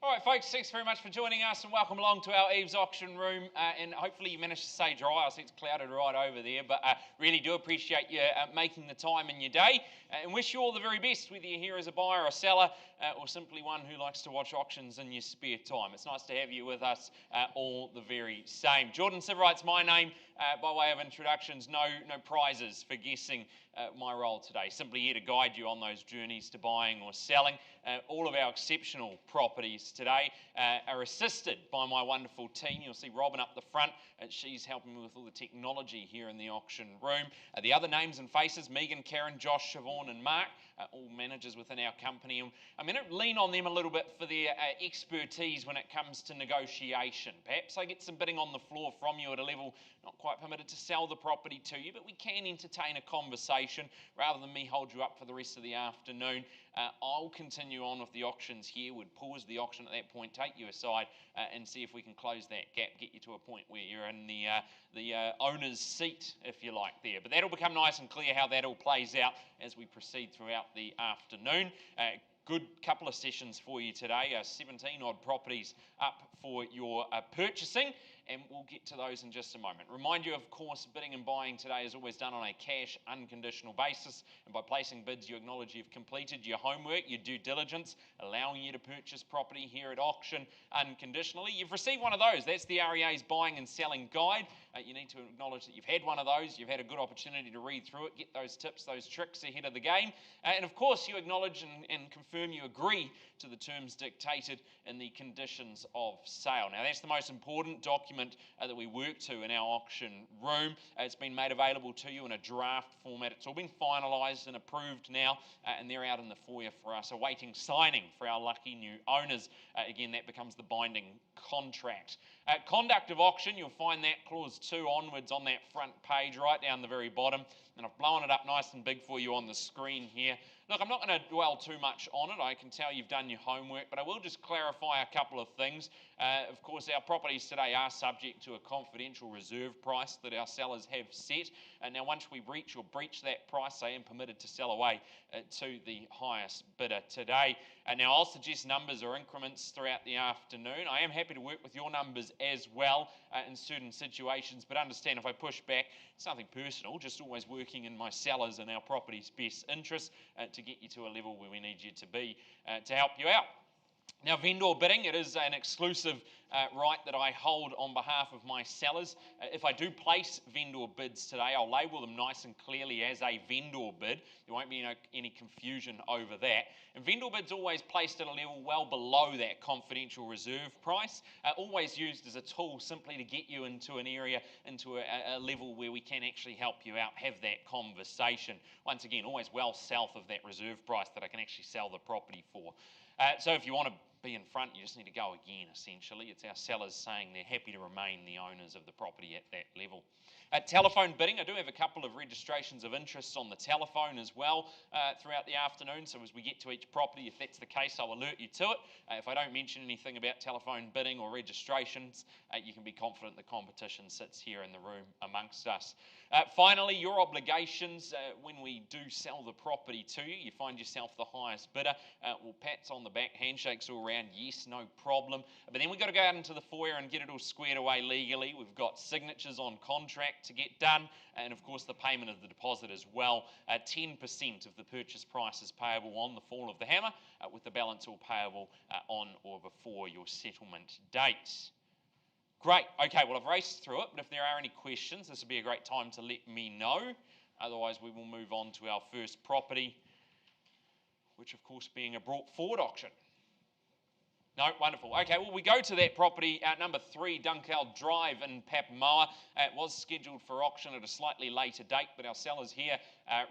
All right, folks, thanks very much for joining us and welcome along to our EVES auction room. And hopefully you managed to stay dry. I see it's clouded right over there, but really do appreciate you making the time in your day and wish you all the very best, whether you're here as a buyer or seller or simply one who likes to watch auctions in your spare time. It's nice to have you with us all the very same. Jordan Siveright's my name. By way of introductions, no prizes for guessing my role today. Simply here to guide you on those journeys to buying or selling. All of our exceptional properties today are assisted by my wonderful team. You'll see Robin up the front. She's helping me with all the technology here in the auction room. The other names and faces, Megan, Karen, Josh, Siobhan and Mark, all managers within our company. And I'm going to lean on them a little bit for their expertise when it comes to negotiation. Perhaps I get some bidding on the floor from you at a level not quite permitted to sell the property to you, but we can entertain a conversation rather than me hold you up for the rest of the afternoon. I'll continue on with the auctions here. We'd pause the auction at that point, take you aside and see if we can close that gap, get you to a point where you're in the owner's seat, if you like, there. But that'll become nice and clear how that all plays out as we proceed throughout the afternoon. Good couple of sessions for you today, 17 odd properties up for your purchasing, and we'll get to those in just a moment. Remind you, of course, bidding and buying today is always done on a cash, unconditional basis, and by placing bids, you acknowledge you've completed your homework, your due diligence, allowing you to purchase property here at auction unconditionally. You've received one of those. That's the REA's Buying and Selling Guide. You need to acknowledge that you've had one of those, you've had a good opportunity to read through it, get those tips, those tricks ahead of the game, and of course you acknowledge and confirm you agree to the terms dictated in the conditions of sale. Now that's the most important document that we work to in our auction room. It's been made available to you in a draft format. It's all been finalised and approved now, and they're out in the foyer for us, awaiting signing for our lucky new owners. Again, that becomes the binding contract. Conduct of auction, you'll find that clause 2 onwards on that front page, right down the very bottom, and I've blown it up nice and big for you on the screen here. Look, I'm not going to dwell too much on it. I can tell you've done your homework, but I will just clarify a couple of things. Of course, our properties today are subject to a confidential reserve price that our sellers have set. And now, once we reach or breach that price, I am permitted to sell away to the highest bidder today. Now, I'll suggest numbers or increments throughout the afternoon. I am happy to work with your numbers as well in certain situations, but understand if I push back, it's nothing personal, just always working in my sellers and our property's best interest to get you to a level where we need you to be to help you out. Now, vendor bidding, it is an exclusive right that I hold on behalf of my sellers. If I do place vendor bids today, I'll label them nice and clearly as a vendor bid. There won't be any confusion over that. And vendor bids always placed at a level well below that confidential reserve price, always used as a tool simply to get you into an area, into a level where we can actually help you out, have that conversation. Once again, always well south of that reserve price that I can actually sell the property for. So if you want to be in front, you just need to go again, essentially. It's our sellers saying they're happy to remain the owners of the property at that level. Telephone bidding, I do have a couple of registrations of interest on the telephone as well throughout the afternoon. So as we get to each property, if that's the case, I'll alert you to it. If I don't mention anything about telephone bidding or registrations, you can be confident the competition sits here in the room amongst us. Finally, your obligations when we do sell the property to you, you find yourself the highest bidder. Well, pats on the back, handshakes all around, yes, no problem. But then we've got to go out into the foyer and get it all squared away legally. We've got signatures on contract to get done, and of course the payment of the deposit as well. 10% of the purchase price is payable on the fall of the hammer, with the balance all payable on or before your settlement date. Great. Okay, well, I've raced through it, but if there are any questions, this would be a great time to let me know. Otherwise, we will move on to our first property, which, of course, being a brought forward auction. No, wonderful. Okay, well, we go to that property at number 3, Dunkeld Drive in Papamoa. It was scheduled for auction at a slightly later date, but our sellers here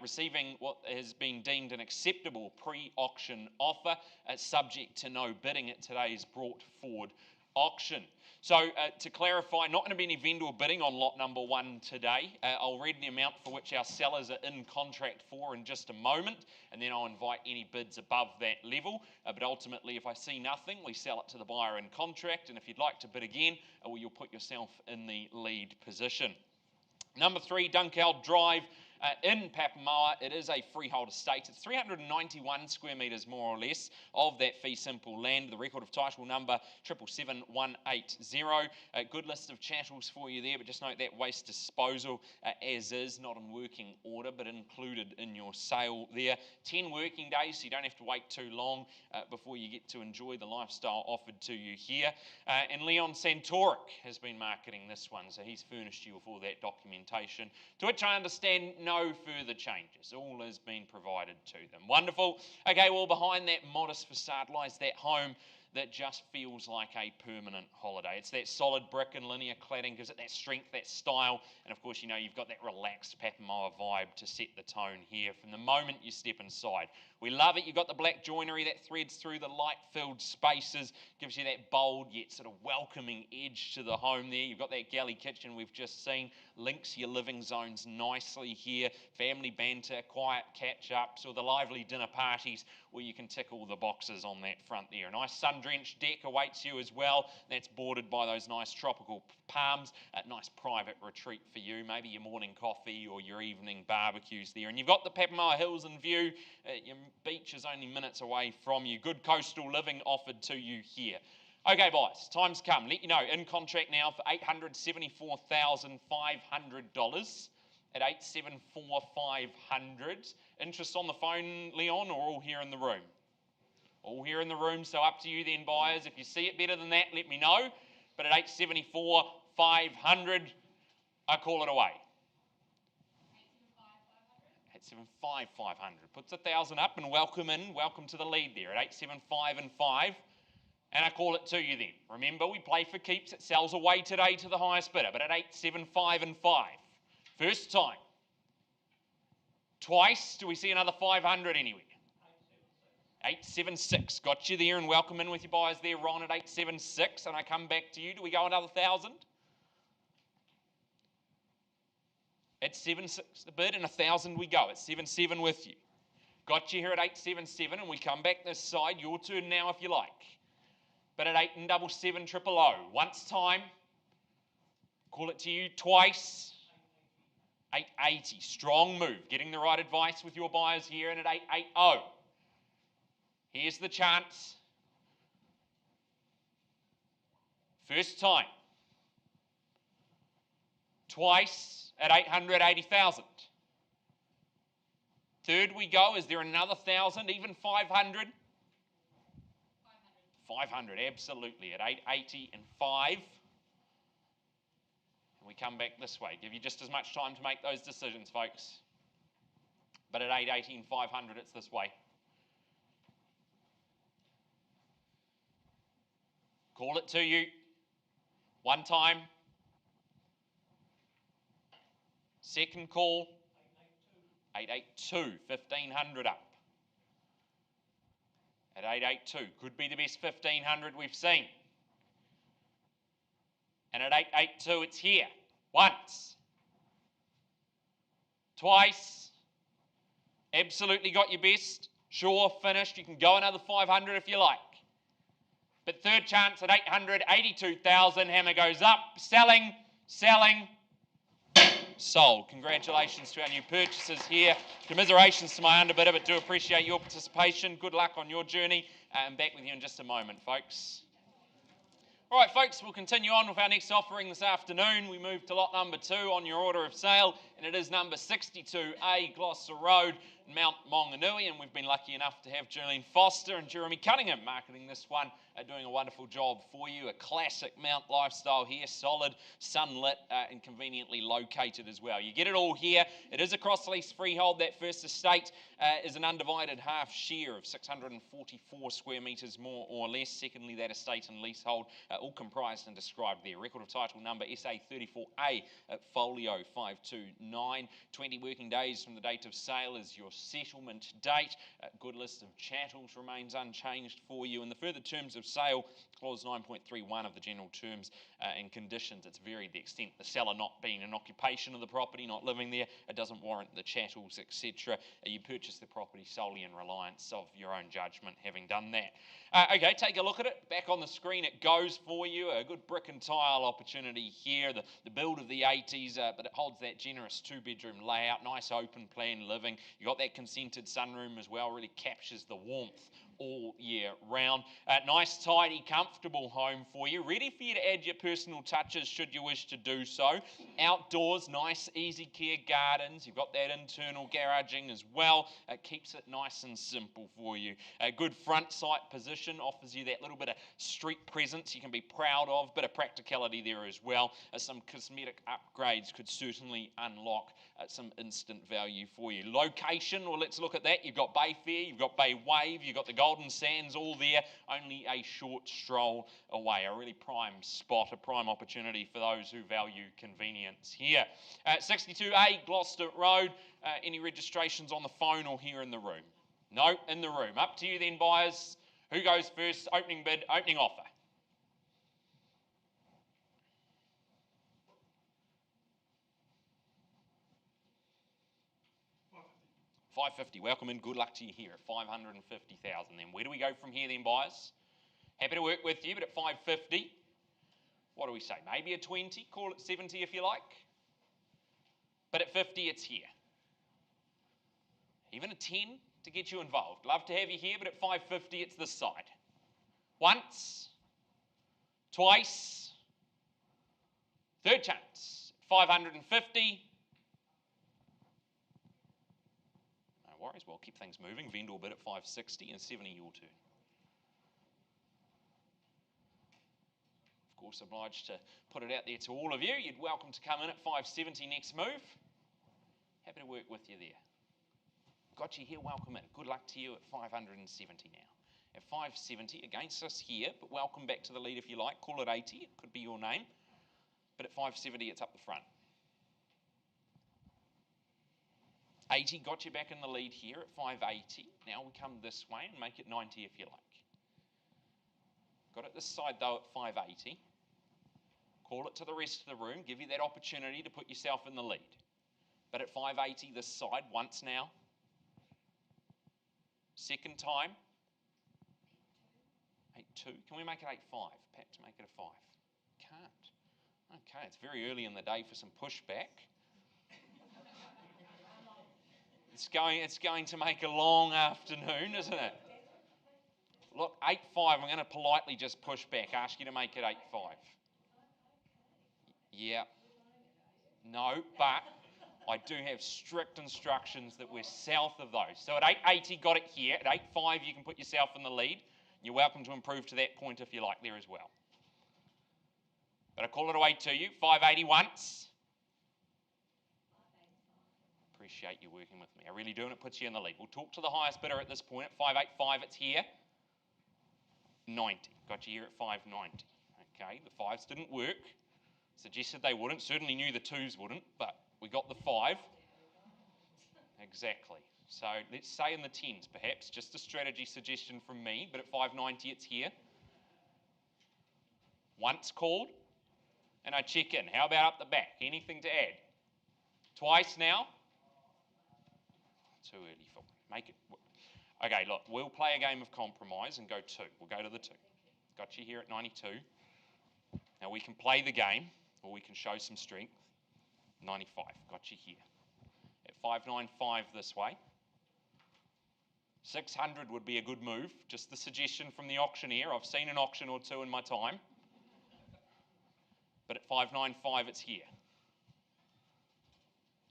receiving what has been deemed an acceptable pre-auction offer, subject to no bidding at today's brought forward auction. So to clarify, not going to be any vendor bidding on lot number 1 today. I'll read the amount for which our sellers are in contract for in just a moment, and then I'll invite any bids above that level. But ultimately, if I see nothing, we sell it to the buyer in contract, and if you'd like to bid again, well, you'll put yourself in the lead position. Number 3, Dunkeld Drive. in Papamoa. It is a freehold estate. It's 391 square metres more or less of that fee simple land. The record of title number 777180. A good list of chattels for you there, but just note that waste disposal as is, not in working order, but included in your sale there. 10 working days, so you don't have to wait too long before you get to enjoy the lifestyle offered to you here. And Leon Santoric has been marketing this one, so he's furnished you with all that documentation, to which I understand no further changes. All has been provided to them. Wonderful. Okay, well, behind that modest facade lies that home that just feels like a permanent holiday. It's that solid brick and linear cladding, gives it that strength, that style, and of course, you know, you've got that relaxed Papamoa vibe to set the tone here from the moment you step inside. We love it. You've got the black joinery that threads through the light-filled spaces, gives you that bold yet sort of welcoming edge to the home there. You've got that galley kitchen we've just seen, links your living zones nicely here. Family banter, quiet catch-ups, or the lively dinner parties where you can tick all the boxes on that front there. A nice sun-drenched deck awaits you as well. That's bordered by those nice tropical palms. A nice private retreat for you, maybe your morning coffee or your evening barbecues there. And you've got the Papamoa Hills in view. Your beach is only minutes away from you. Good coastal living offered to you here. Okay, boys, time's come. Let you know, in contract now for $874,500 at $874,500. Interest on the phone, Leon, or all here in the room? All here in the room, so up to you then, buyers. If you see it better than that, let me know. But at $874,500, I call it away. $875,500. Puts 1,000 up and welcome in. Welcome to the lead there at $875,500. And I call it to you then. Remember, we play for keeps. It sells away today to the highest bidder, but at $875,500. First time. Twice. Do we see another 500 anywhere? 876. Got you there and welcome in with your buyers there, Ron, at 876. And I come back to you. Do we go another 1,000? At 7.6 the bid, and 1,000 we go. At 7.7 with you. Got you here at 877, and we come back this side. Your turn now if you like. But at 877,000. Once time. Call it to you twice. 880. Strong move. Getting the right advice with your buyers here, and at 880. Here's the chance. First time. Twice at 880,000. Third we go. Is there another 1,000? Even 500? 500, absolutely, at 880,500. And we come back this way. Give you just as much time to make those decisions, folks. But at 880,500, it's this way. Call it to you. One time. Second call. 882, 1,500 up. At 882, could be the best 1,500 we've seen. And at 882, it's here. Once. Twice. Absolutely got your best. Sure, finished. You can go another 500 if you like. But third chance at 882,000. Hammer goes up. Selling. Selling. Sold. Congratulations to our new purchasers here. Commiserations to my underbidder, but do appreciate your participation. Good luck on your journey. And back with you in just a moment, folks. All right, folks, we'll continue on with our next offering this afternoon. We move to lot number 2 on your order of sale, and it is number 62A Gloucester Road, Mount Maunganui, and we've been lucky enough to have Julian Foster and Jeremy Cunningham marketing this one, doing a wonderful job for you. A classic Mount lifestyle here, solid, sunlit, and conveniently located as well. You get it all here. It is a cross-lease freehold. That first estate is an undivided half share of 644 square metres more or less. Secondly, that estate and leasehold, all comprised and described there. Record of title number SA34A at folio 529. 20 working days from the date of sale is your settlement date. Good list of chattels remains unchanged for you, and the further terms of of sale, clause 9.31 of the general terms and conditions. It's varied the extent the seller not being in occupation of the property, not living there. It doesn't warrant the chattels, etc. You purchase the property solely in reliance of your own judgment, having done that. Okay, take a look at it. Back on the screen it goes for you. A good brick and tile opportunity here. The build of the 80s, but it holds that generous 2-bedroom layout. Nice open plan living. You got that consented sunroom as well. Really captures the warmth all year round. Nice, tidy, comfortable home for you. Ready for you to add your personal touches should you wish to do so. Outdoors, nice, easy care gardens. You've got that internal garaging as well. It keeps it nice and simple for you. A good front sight position offers you that little bit of street presence you can be proud of. Bit of practicality there as well. Some cosmetic upgrades could certainly unlock some instant value for you. Location, well, let's look at that. You've got Bayfair, you've got Bay Wave, you've got the Golden Sands all there, only a short stroll away. A really prime spot, a prime opportunity for those who value convenience here. 62A Gloucester Road. Any registrations on the phone or here in the room? No, in the room. Up to you then, buyers. Who goes first? Opening bid, opening offer. $550. Welcome and good luck to you here at $550,000 then. Where do we go from here then, buyers? Happy to work with you, but at $550, what do we say? Maybe a 20, call it 70 if you like. But at 50, it's here. Even a 10 to get you involved. Love to have you here, but at $550, it's this side. Once, twice, third chance. $550. No worries, we'll keep things moving. Vendor bid at $560 and $70 your turn. Of course, obliged to put it out there to all of you. You're welcome to come in at $570 next move. Happy to work with you there. Got you here, welcome in. Good luck to you at $570 now. At $570, against us here, but welcome back to the lead if you like. Call it 80, it could be your name. But at $570, it's up the front. 80 got you back in the lead here at $580. Now we come this way and make it 90 if you like. Got it this side though at $580. Call it to the rest of the room, give you that opportunity to put yourself in the lead. But at $580 this side, once now. Second time. 8.2. Can we make it 8.5? Perhaps make it a 5. Can't. Okay, it's very early in the day for some pushback. It's going to make a long afternoon, isn't it? Look, 8.5, I'm going to politely just push back, ask you to make it 8.5. Yeah. No, but I do have strict instructions that we're south of those. So at 8.80, got it here. At 8.5, you can put yourself in the lead. You're welcome to improve to that point if you like there as well. But I call it away to you. 5.80 once. Appreciate you working with me. I really do, and it puts you in the lead. We'll talk to the highest bidder at this point. At 5.85, it's here. 90. Got you here at 5.90. Okay, the 5s didn't work. Suggested they wouldn't. Certainly knew the 2s wouldn't, but we got the 5. Exactly. So let's say in the 10s perhaps. Just a strategy suggestion from me, but at 5.90 it's here. Once called, and I check in. How about up the back? Anything to add? Twice now? Too early for me. Make it. Okay, look, we'll play a game of compromise and go 2. We'll go to the 2. Got you here at 92. Now we can play the game, or we can show some strength. 95. Got you here. At 595 this way. 600 would be a good move. Just the suggestion from the auctioneer. I've seen an auction or two in my time. But at 595, it's here.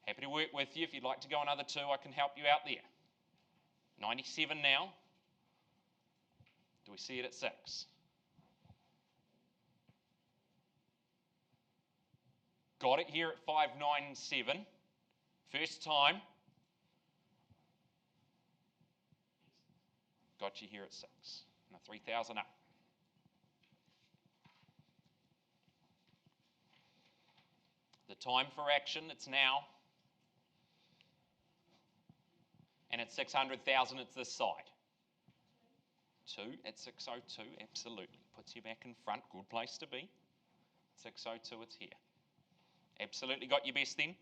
Happy to work with you. If you'd like to go another 2, I can help you out there. 97 now. Do we see it at 6? Got it here at 597. First time. Got you here at 6. Now 3,000 up. The time for action, it's now. And at 600,000, it's this side. 602 at 602, absolutely. Puts you back in front, good place to be. 602, it's here. Absolutely got your best then.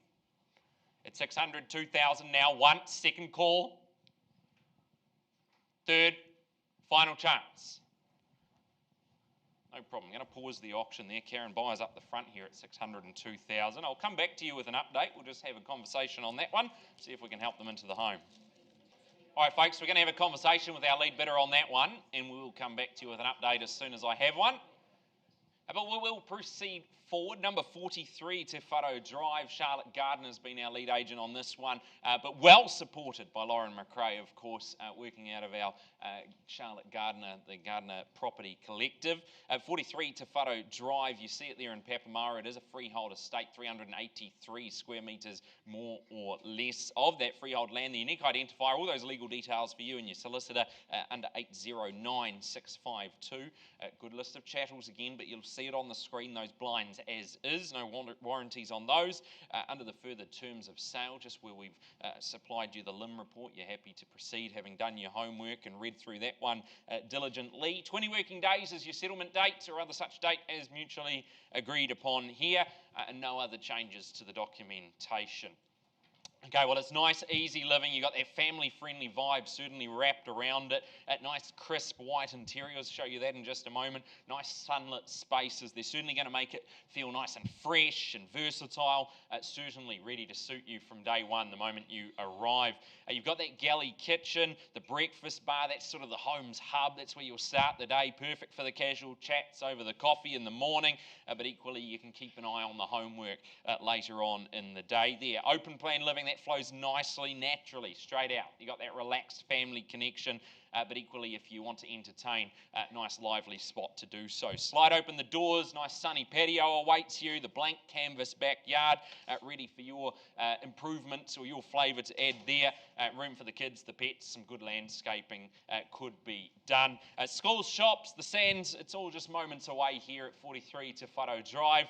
At 600, 2,000 now, once, second call. Third, final chance. No problem. I'm going to pause the auction there. Karen Byers up the front here at 602,000. I'll come back to you with an update. We'll just have a conversation on that one, see if we can help them into the home. All right, folks, we're going to have a conversation with our lead bidder on that one, and we'll come back to you with an update as soon as I have one. But we will proceed forward. Number 43, Te Wharo Drive. Charlotte Gardner's been our lead agent on this one, but well supported by Lauren McRae, of course, working out of our Charlotte Gardner, the Gardner Property Collective. 43, Te Wharo Drive, you see it there in Papamara. It is a freehold estate, 383 square metres, more or less of that freehold land. The unique identifier, all those legal details for you and your solicitor, under 809652. Good list of chattels again, but you'll see it on the screen, those blinds as is, no warranties on those. Under the further terms of sale, just where we've supplied you the LIM report, you're happy to proceed having done your homework and read through that one diligently. 20 working days is your settlement date or other such date as mutually agreed upon here, and no other changes to the documentation. Okay, well, it's nice, easy living. You've got that family-friendly vibe certainly wrapped around it. Nice, crisp, white interiors. Show you that in just a moment. Nice sunlit spaces. They're certainly going to make it feel nice and fresh and versatile. Certainly ready to suit you from day one, the moment you arrive. You've got that galley kitchen, the breakfast bar. That's sort of the home's hub. That's where you'll start the day. Perfect for the casual chats over the coffee in the morning. But equally, you can keep an eye on the homework later on in the day there. Open plan living. That flows nicely, naturally, straight out. You got that relaxed family connection, but equally if you want to entertain, nice lively spot to do so. Slide open the doors, nice sunny patio awaits you, the blank canvas backyard, ready for your improvements or your flavour to add there. Room for the kids, the pets, some good landscaping could be done. Schools, shops, the sands, it's all just moments away here at 43 Te Wharo Drive.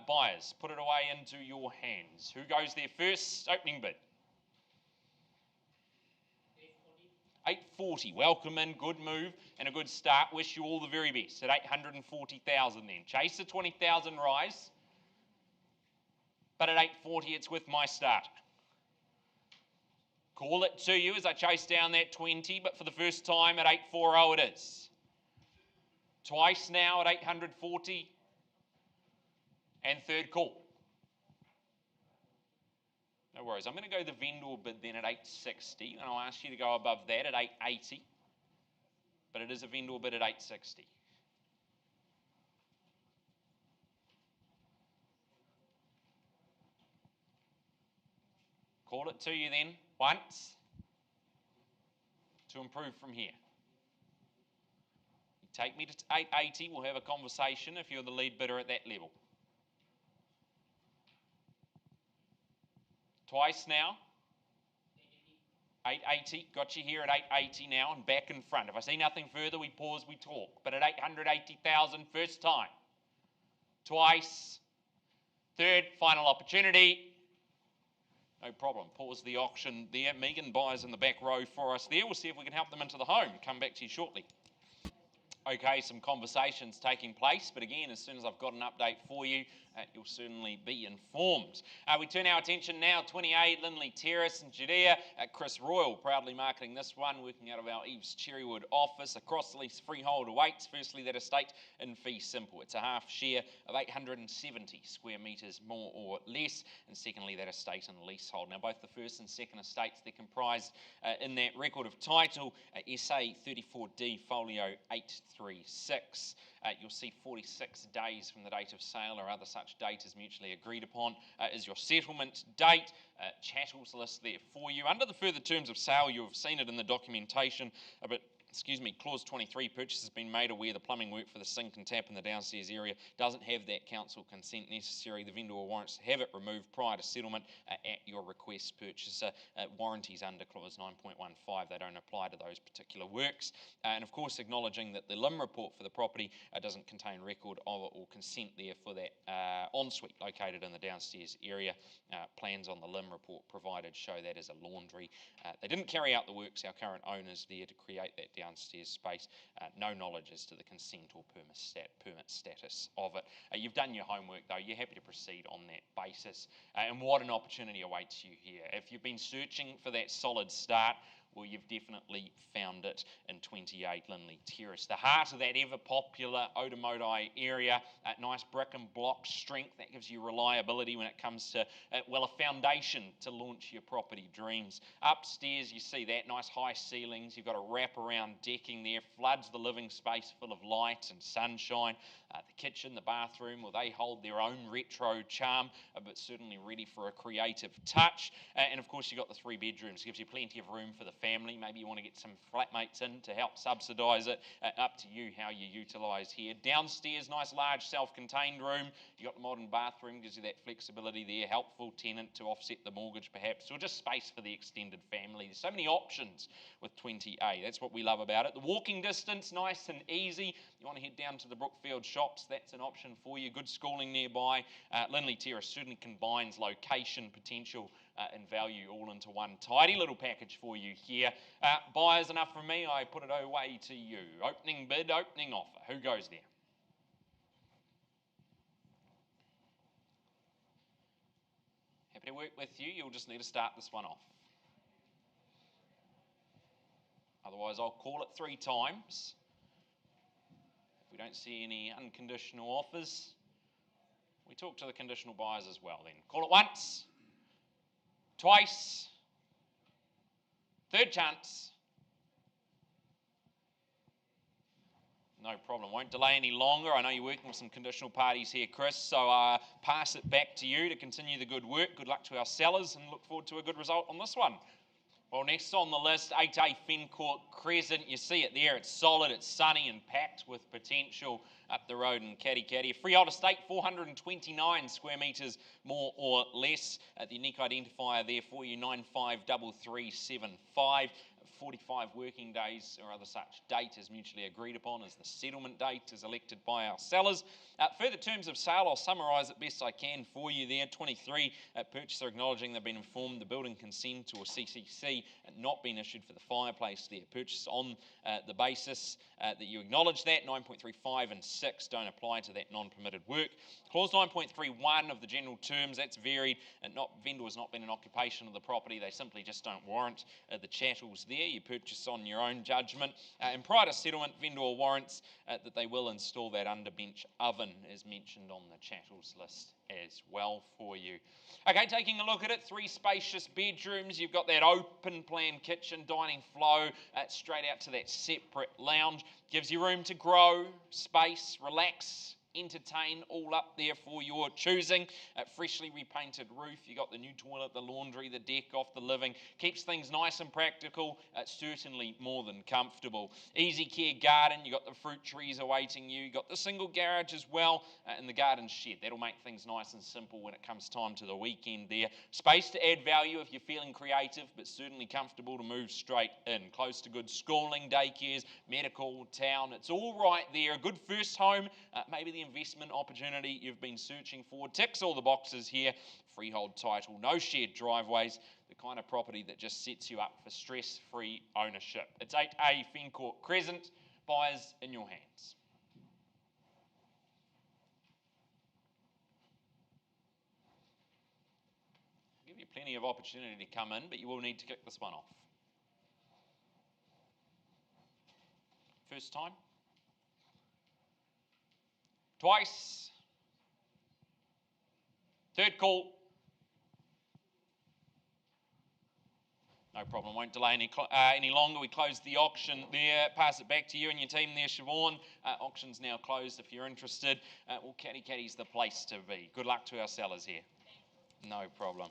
Buyers, put it away into your hands. Who goes there first? Opening bid. 840. Welcome in, good move and a good start. Wish you all the very best at 840,000 then. Chase the 20,000 rise, but at 840 it's with my start. Call it to you as I chase down that 20, but for the first time at 840 it is. Twice now at 840. And third call. No worries. I'm going to go the vendor bid then at 860, and I'll ask you to go above that at 880. But it is a vendor bid at 860. Call it to you then once to improve from here. You take me to 880, we'll have a conversation if you're the lead bidder at that level. Twice now. 880, got you here at 880 now and back in front. If I see nothing further, we pause, we talk. But at 880,000, first time. Twice. Third, final opportunity. No problem. Pause the auction there. Megan Byers in the back row for us there. We'll see if we can help them into the home. Come back to you shortly. Okay, some conversations taking place, but again, as soon as I've got an update for you, you'll certainly be informed. We turn our attention now, 28 Linley Terrace in Judea. Chris Royal proudly marketing this one, working out of our EVES Cherrywood office. Across the lease freehold awaits. Firstly, that estate in fee simple. It's a half share of 870 square metres, more or less. And secondly, that estate in leasehold. Now, both the first and second estates, they're comprised in that record of title, SA 34D folio 836. You'll see 46 days from the date of sale or other such date as mutually agreed upon is your settlement date. Chattels list there for you. Under the further terms of sale, you've seen it in the documentation, but clause 23, purchase has been made aware the plumbing work for the sink and tap in the downstairs area doesn't have that council consent necessary. The vendor warrants to have it removed prior to settlement at your request. Purchaser warranties under clause 9.15, they don't apply to those particular works. And of course, acknowledging that the LIM report for the property doesn't contain record of or consent there for that ensuite located in the downstairs area. Plans on the LIM report provided show that as a laundry. They didn't carry out the works, our current owners there, to create that downstairs space. No knowledge as to the consent or permit status of it. You've done your homework though, you're happy to proceed on that basis. And what an opportunity awaits you here. If you've been searching for that solid start, well, you've definitely found it in 28 Linley Terrace. The heart of that ever popular Otamoti area, nice brick and block strength, that gives you reliability when it comes to, a foundation to launch your property dreams. Upstairs, you see that nice high ceilings, you've got a wraparound decking there, floods the living space full of light and sunshine. The kitchen, the bathroom, well, they hold their own retro charm, but certainly ready for a creative touch. And of course, you've got the 3 bedrooms, gives you plenty of room for the family. Maybe you want to get some flatmates in to help subsidise it. Up to you how you utilise here. Downstairs, nice large self-contained room. You've got the modern bathroom, gives you that flexibility there. Helpful tenant to offset the mortgage perhaps, or just space for the extended family. There's so many options with 20A. That's what we love about it. The walking distance, nice and easy. You want to head down to the Brookfield shops, that's an option for you. Good schooling nearby. Linley Terrace certainly combines location, potential and value all into one tidy little package for you here. Buyers, enough from me, I put it away to you. Opening bid, opening offer. Who goes there? Happy to work with you. You'll just need to start this one off. Otherwise, I'll call it 3 times. If we don't see any unconditional offers, we talk to the conditional buyers as well then. Call it once, twice, 3rd chance. No problem, won't delay any longer. I know you're working with some conditional parties here, Chris, so pass it back to you to continue the good work. Good luck to our sellers and look forward to a good result on this one. Well, next on the list, 8A Fencourt Crescent. You see it there. It's solid, it's sunny and packed with potential up the road in Katikati. A freehold estate, 429 square metres, more or less. The unique identifier there for you, 953375. 45 working days or other such date is mutually agreed upon as the settlement date is elected by our sellers. Further terms of sale, I'll summarise it best I can for you there. 23, purchaser acknowledging they've been informed the building consent or CCC not been issued for the fireplace there. Purchase on the basis that you acknowledge that. 9.35 and 6 don't apply to that non-permitted work. Clause 9.31 of the general terms, that's varied. Vendor has not been in occupation of the property. They simply just don't warrant the chattels there. You purchase on your own judgment. And prior to settlement, vendor warrants that they will install that underbench oven as mentioned on the chattels list as well for you. Okay, taking a look at it, 3 spacious bedrooms. You've got that open plan kitchen, dining flow, straight out to that separate lounge. Gives you room to grow, space, relax, entertain, all up there for your choosing. Freshly repainted roof, you got the new toilet, the laundry, the deck off the living. Keeps things nice and practical, certainly more than comfortable. Easy care garden, you got the fruit trees awaiting you, you got the single garage as well, and the garden shed. That'll make things nice and simple when it comes time to the weekend there. Space to add value if you're feeling creative, but certainly comfortable to move straight in. Close to good schooling, daycares, medical, town, it's all right there. A good first home, maybe the investment opportunity you've been searching for. Ticks all the boxes here. Freehold title, no shared driveways, the kind of property that just sets you up for stress-free ownership. It's 8A Fencourt Crescent, buyers in your hands. I'll give you plenty of opportunity to come in, but you will need to kick this one off. First time. Twice. 3rd call. No problem, won't delay any longer. We close the auction there. Pass it back to you and your team there, Siobhan. Auction's now closed if you're interested. Well, Katikati's the place to be. Good luck to our sellers here. No problem.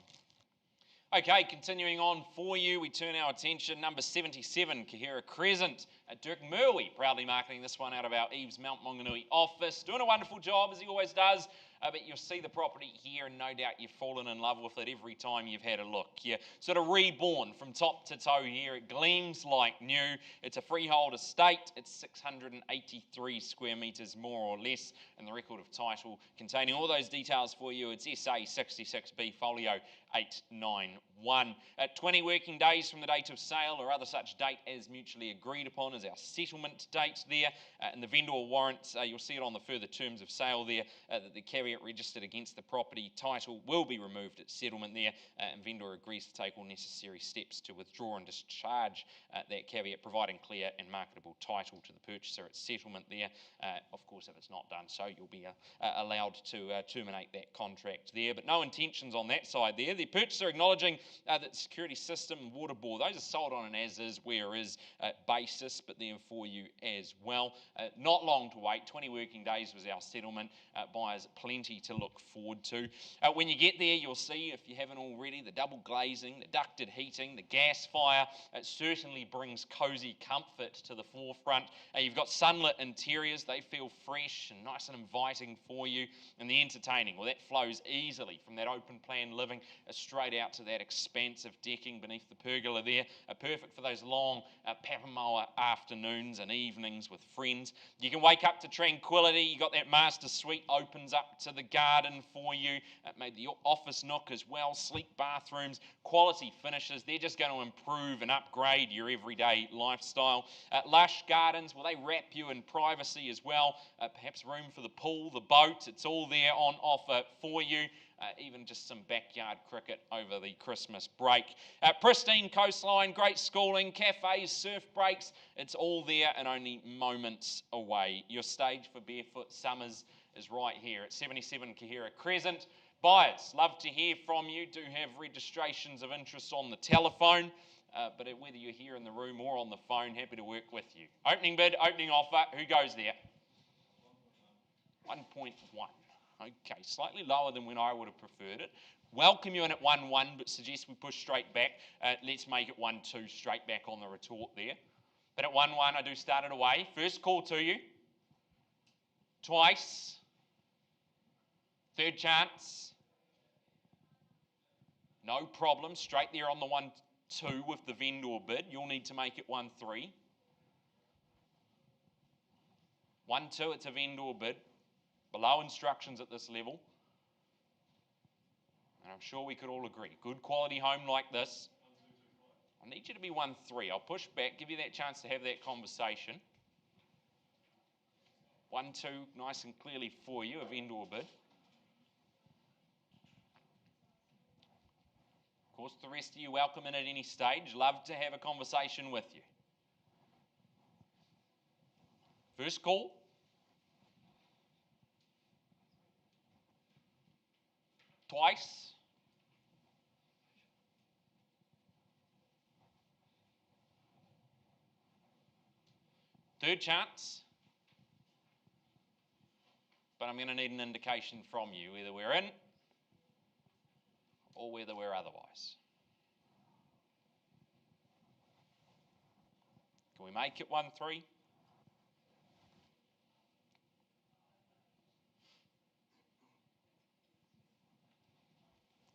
Okay, continuing on for you, we turn our attention, number 77, Kahera Crescent. Dirk Murray, proudly marketing this one out of our EVES Mount Maunganui office. Doing a wonderful job, as he always does. But you'll see the property here, and no doubt you've fallen in love with it every time you've had a look. You're sort of reborn from top to toe here. It gleams like new. It's a freehold estate. It's 683 square metres, more or less, and the record of title containing all those details for you. It's SA 66B Folio 891. At 20 working days from the date of sale or other such date as mutually agreed upon on as our settlement date there. And the vendor warrants, you'll see it on the further terms of sale there, that the caveat registered against the property title will be removed at settlement there, and vendor agrees to take all necessary steps to withdraw and discharge that caveat, providing clear and marketable title to the purchaser at settlement there. Of course, if it's not done so, you'll be allowed to terminate that contract there, but no intentions on that side there. The purchaser acknowledging that the security system and water bore, those are sold on an as-is, where-is basis, but then for you as well. Not long to wait, 20 working days was our settlement. Buyers plenty to look forward to. When you get there, you'll see, if you haven't already, the double glazing, the ducted heating, the gas fire. It certainly brings cosy comfort to the forefront. You've got sunlit interiors, they feel fresh and nice and inviting for you. And the entertaining, well, that flows easily from that open plan living straight out to that expansive decking beneath the pergola there. Perfect for those long Papamoa afternoons and evenings with friends. You can wake up to tranquility. You got that master suite opens up to the garden for you. Made the office nook as well. Sleek bathrooms, quality finishes. They're just going to improve and upgrade your everyday lifestyle. Lush gardens, well, they wrap you in privacy as well. Perhaps room for the pool, the boat. It's all there on offer for you. Even just some backyard cricket over the Christmas break. Pristine coastline, great schooling, cafes, surf breaks. It's all there and only moments away. Your stage for barefoot summers is right here at 77 Kahira Crescent. Buyers, love to hear from you. Do have registrations of interest on the telephone. But whether you're here in the room or on the phone, happy to work with you. Opening bid, opening offer. Who goes there? 1.1. Okay, slightly lower than when I would have preferred it. Welcome you in at 1.1, but suggest we push straight back. Let's make it 1.2 straight back on the retort there. But at 1.1, I do start it away. First call to you. Twice. Third chance. No problem. Straight there on the 1.2 with the vendor bid. You'll need to make it 1.3. 1.2, it's a vendor bid. Below instructions at this level. And I'm sure we could all agree. Good quality home like this. I need you to be 1.3. I'll push back, give you that chance to have that conversation. 1.2, nice and clearly for you, a vendor bid. Of course, the rest of you welcome in at any stage. Love to have a conversation with you. First call. Twice. Third chance. But I'm going to need an indication from you, whether we're in or whether we're otherwise. Can we make it 1.3?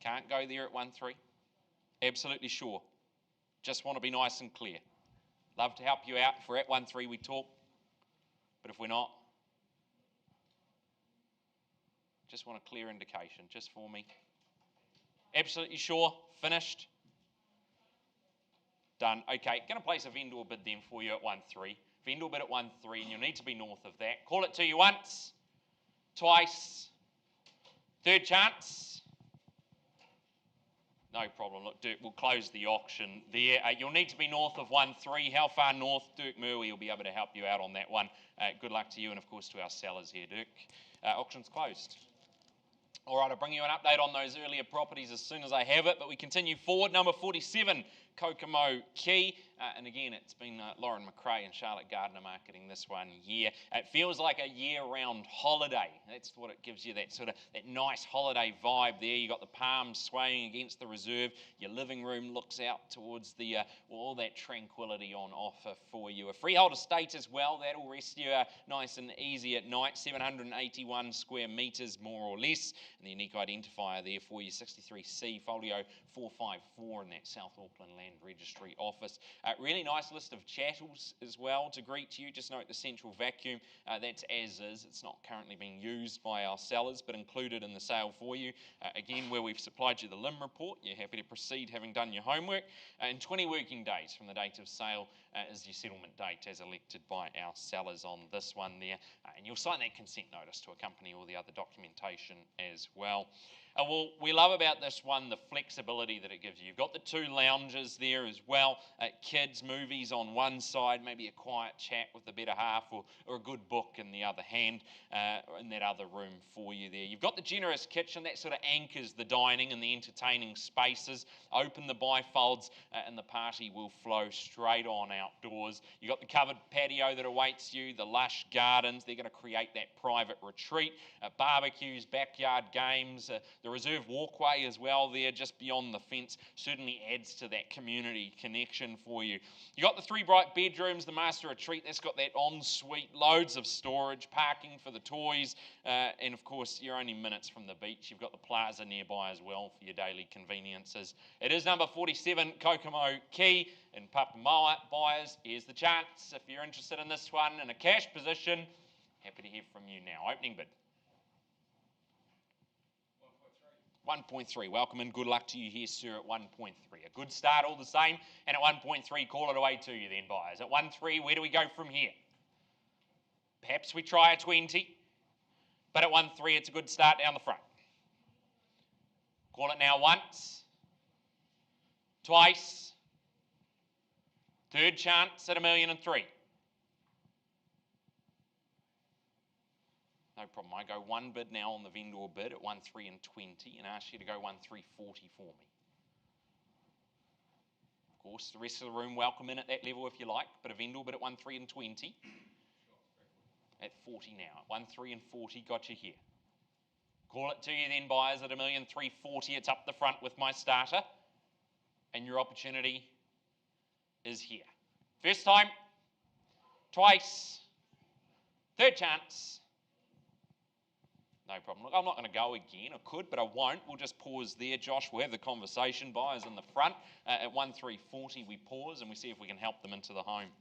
Can't go there at 1.3? Absolutely sure. Just want to be nice and clear. Love to help you out. If we're at 1.3, we talk. But if we're not, just want a clear indication, just for me. Absolutely sure. Finished. Done. Okay, going to place a vendor bid then for you at 1.3. Vendor bid at 1.3, and you'll need to be north of that. Call it to you once, twice, third chance. No problem. Look, Dirk, we'll close the auction there. You'll need to be north of 1.3. How far north? Dirk Murray will be able to help you out on that one. Good luck to you and, of course, to our sellers here, Dirk. Auction's closed. All right, I'll bring you an update on those earlier properties as soon as I have it, but we continue forward. Number 47, Kokomo Key. And again, it's been Lauren McRae and Charlotte Gardner marketing this one here. It feels like a year-round holiday. That's what it gives you, that sort of that nice holiday vibe there. You got the palms swaying against the reserve. Your living room looks out towards the all that tranquility on offer for you. A freehold estate as well. That'll rest you nice and easy at night. 781 square metres, more or less. And the unique identifier there for you, 63C folio 454 in that South Auckland land Land Registry Office. Really nice list of chattels as well to greet you. Just note the central vacuum, that's as is. It's not currently being used by our sellers, but included in the sale for you. Again, where we've supplied you the limb report, you're happy to proceed having done your homework. And 20 working days from the date of sale is your settlement date as elected by our sellers on this one there. And you'll sign that consent notice to accompany all the other documentation as well. Well, we love about this one the flexibility that it gives you. You've got the 2 lounges there as well. Kids, movies on one side, maybe a quiet chat with the better half, or a good book in the other hand, in that other room for you there. You've got the generous kitchen that sort of anchors the dining and the entertaining spaces. Open the bifolds and the party will flow straight on outdoors. You've got the covered patio that awaits you, the lush gardens. They're going to create that private retreat, barbecues, backyard games, the reserve walkway as well there just beyond the fence certainly adds to that community connection for you. You've got the 3 bright bedrooms, the master retreat, that's got that ensuite, loads of storage, parking for the toys, and of course you're only minutes from the beach. You've got the plaza nearby as well for your daily conveniences. It is number 47 Kokomo Key in Papamoa. Buyers, here's the chance. If you're interested in this one in a cash position, happy to hear from you now. Opening bid. 1.3. Welcome and good luck to you here, sir, at 1.3. A good start all the same, and at 1.3, call it away to you then, buyers. At 1.3, where do we go from here? Perhaps we try a 20, but at 1.3, it's a good start down the front. Call it now once, twice, third chance at 1,000,003. No problem. I go 1 bid now on the vendor bid at 1,320 and ask you to go 1,340 for me. Of course, the rest of the room welcome in at that level if you like, but a vendor bid at 1,320. At 40 now. At 1,340, got you here. Call it to you then, buyers, at 1,340. It's up the front with my starter, and your opportunity is here. First time, twice, third chance. No problem. Look, I'm not going to go again. I could, but I won't. We'll just pause there, Josh. We'll have the conversation. Buyers in the front. At 1,340, we pause and we see if we can help them into the home.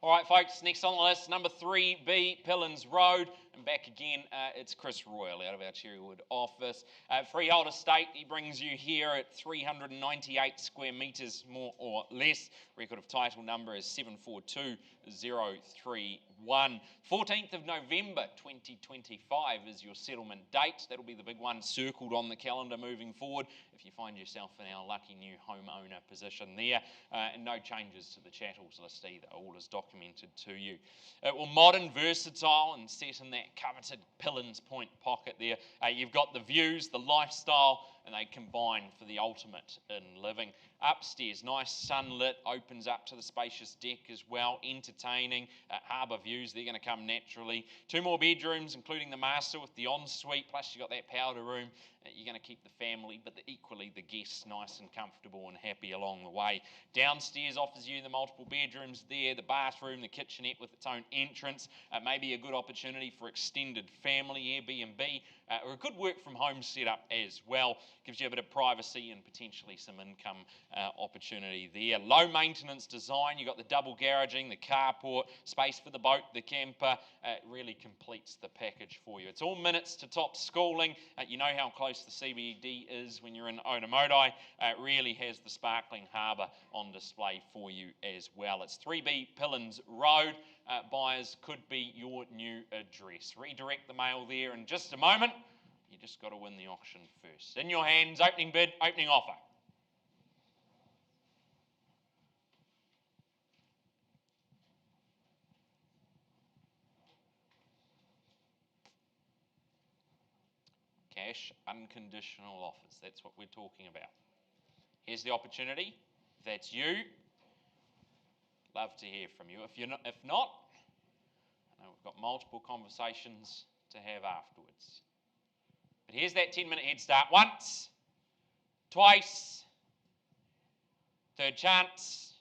All right, folks, next on the list, number 3B, Pillins Road. And back again, it's Chris Royal out of our Cherrywood office. Freehold estate, he brings you here at 398 square metres, more or less. Record of title number is 742031. 14th of November 2025 is your settlement date. That'll be the big one circled on the calendar moving forward if you find yourself in our lucky new homeowner position there. And no changes to the chattels list either. All is documented to you. Well, modern, versatile, and set in that coveted Pillins Point pocket there. You've got the views, the lifestyle, and they combine for the ultimate in living. Upstairs, nice sunlit, opens up to the spacious deck as well, entertaining, harbour views, they're going to come naturally. 2 more bedrooms, including the master with the ensuite, plus you've got that powder room. You're going to keep the family, but equally the guests nice and comfortable and happy along the way. Downstairs offers you the multiple bedrooms there, the bathroom, the kitchenette with its own entrance, maybe a good opportunity for extended family, Airbnb, or a good work from home setup as well. Gives you a bit of privacy and potentially some income opportunity there. Low maintenance design, you've got the double garaging, the carport, space for the boat, the camper. It really completes the package for you. It's all minutes to top schooling. You know how close the CBD is when you're in Otamotai. It really has the sparkling harbour on display for you as well. It's 3B Pillins Road. Buyers could be your new address. Redirect the mail there in just a moment. You just got to win the auction first. In your hands, opening bid, opening offer. Cash unconditional offers. That's what we're talking about. Here's the opportunity. If that's you, love to hear from you. If not, I know we've got multiple conversations to have afterwards. But here's that 10-minute head start. Once, twice, third chance.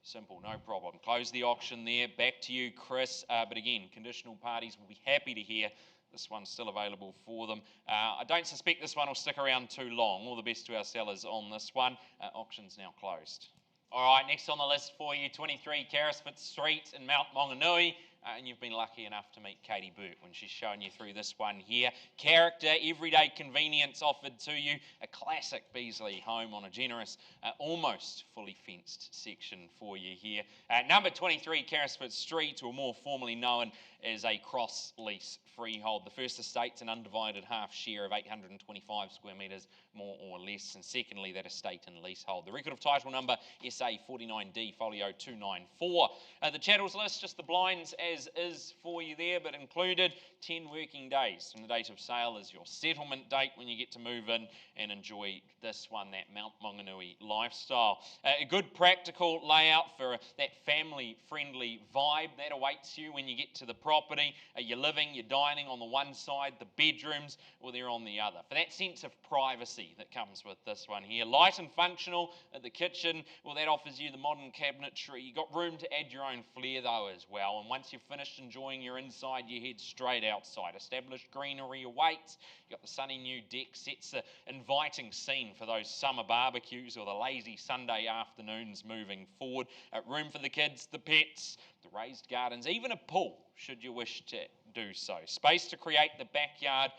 Simple, no problem. Close the auction there. Back to you, Chris. But again, conditional parties will be happy to hear This one's still available for them. I don't suspect this one will stick around too long. All the best to our sellers on this one. Auction's now closed. All right, next on the list for you, 23 Carrisford Street in Mount Maunganui. And you've been lucky enough to meet Katie Burt when she's showing you through this one here. Character, everyday convenience offered to you. A classic Beasley home on a generous, almost fully fenced section for you here. Number 23 Carrisford Street, or more formally known as a cross lease freehold. The first estate's an undivided half share of 825 square metres, more or less. And secondly, that estate and leasehold. The record of title number SA 49D folio 294. The chattels list, just the blinds as is for you there, but included 10 working days from the date of sale is your settlement date when you get to move in and enjoy this one, that Mount Maunganui lifestyle. A good practical layout for that family-friendly vibe that awaits you when you get to the property. You're living, you're dining on the one side, the bedrooms, well, they're on the other. For that sense of privacy that comes with this one here. Light and functional at the kitchen, well, that offers you the modern cabinetry. You've got room to add your own flair though as well. And once you've finished enjoying your inside, you head straight outside. Established greenery awaits. You've got the sunny new deck, sets an inviting scene for those summer barbecues or the lazy Sunday afternoons moving forward. Room for the kids, the pets, the raised gardens, even a pool should you wish to do so. Space to create the backyard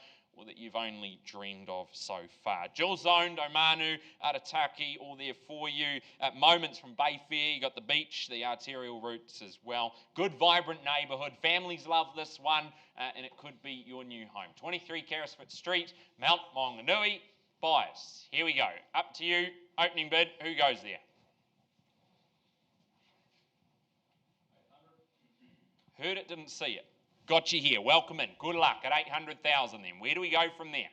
that you've only dreamed of so far. Dual zoned, Omanu, Arataki, all there for you. Moments from Bayfair, you got the beach, the arterial routes as well. Good, vibrant neighbourhood. Families love this one, and it could be your new home. 23 Carrisford Street, Mount Maunganui. Buyers, here we go. Up to you. Opening bid. Who goes there? Heard it, didn't see it. Got you here. Welcome in. Good luck at 800,000 then. Where do we go from there?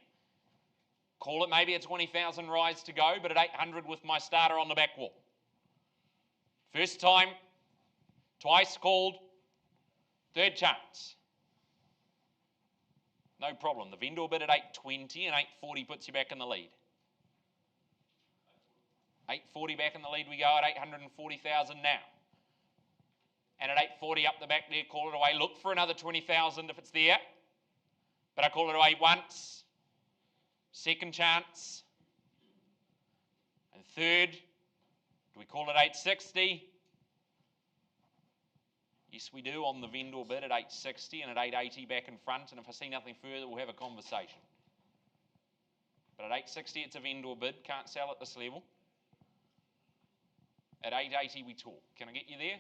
Call it maybe a 20,000 rise to go, but at 800 with my starter on the back wall. First time, twice called, third chance. No problem. The vendor bid at 820 and 840 puts you back in the lead. 840 back in the lead we go at 840,000 now. And at 840 up the back there, call it away. Look for another 20,000 if it's there. But I call it away once. Second chance. And third. Do we call it 860? Yes, we do on the vendor bid at 860 and at 880 back in front. And if I see nothing further, we'll have a conversation. But at 860, it's a vendor bid. Can't sell at this level. At 880, we talk. Can I get you there?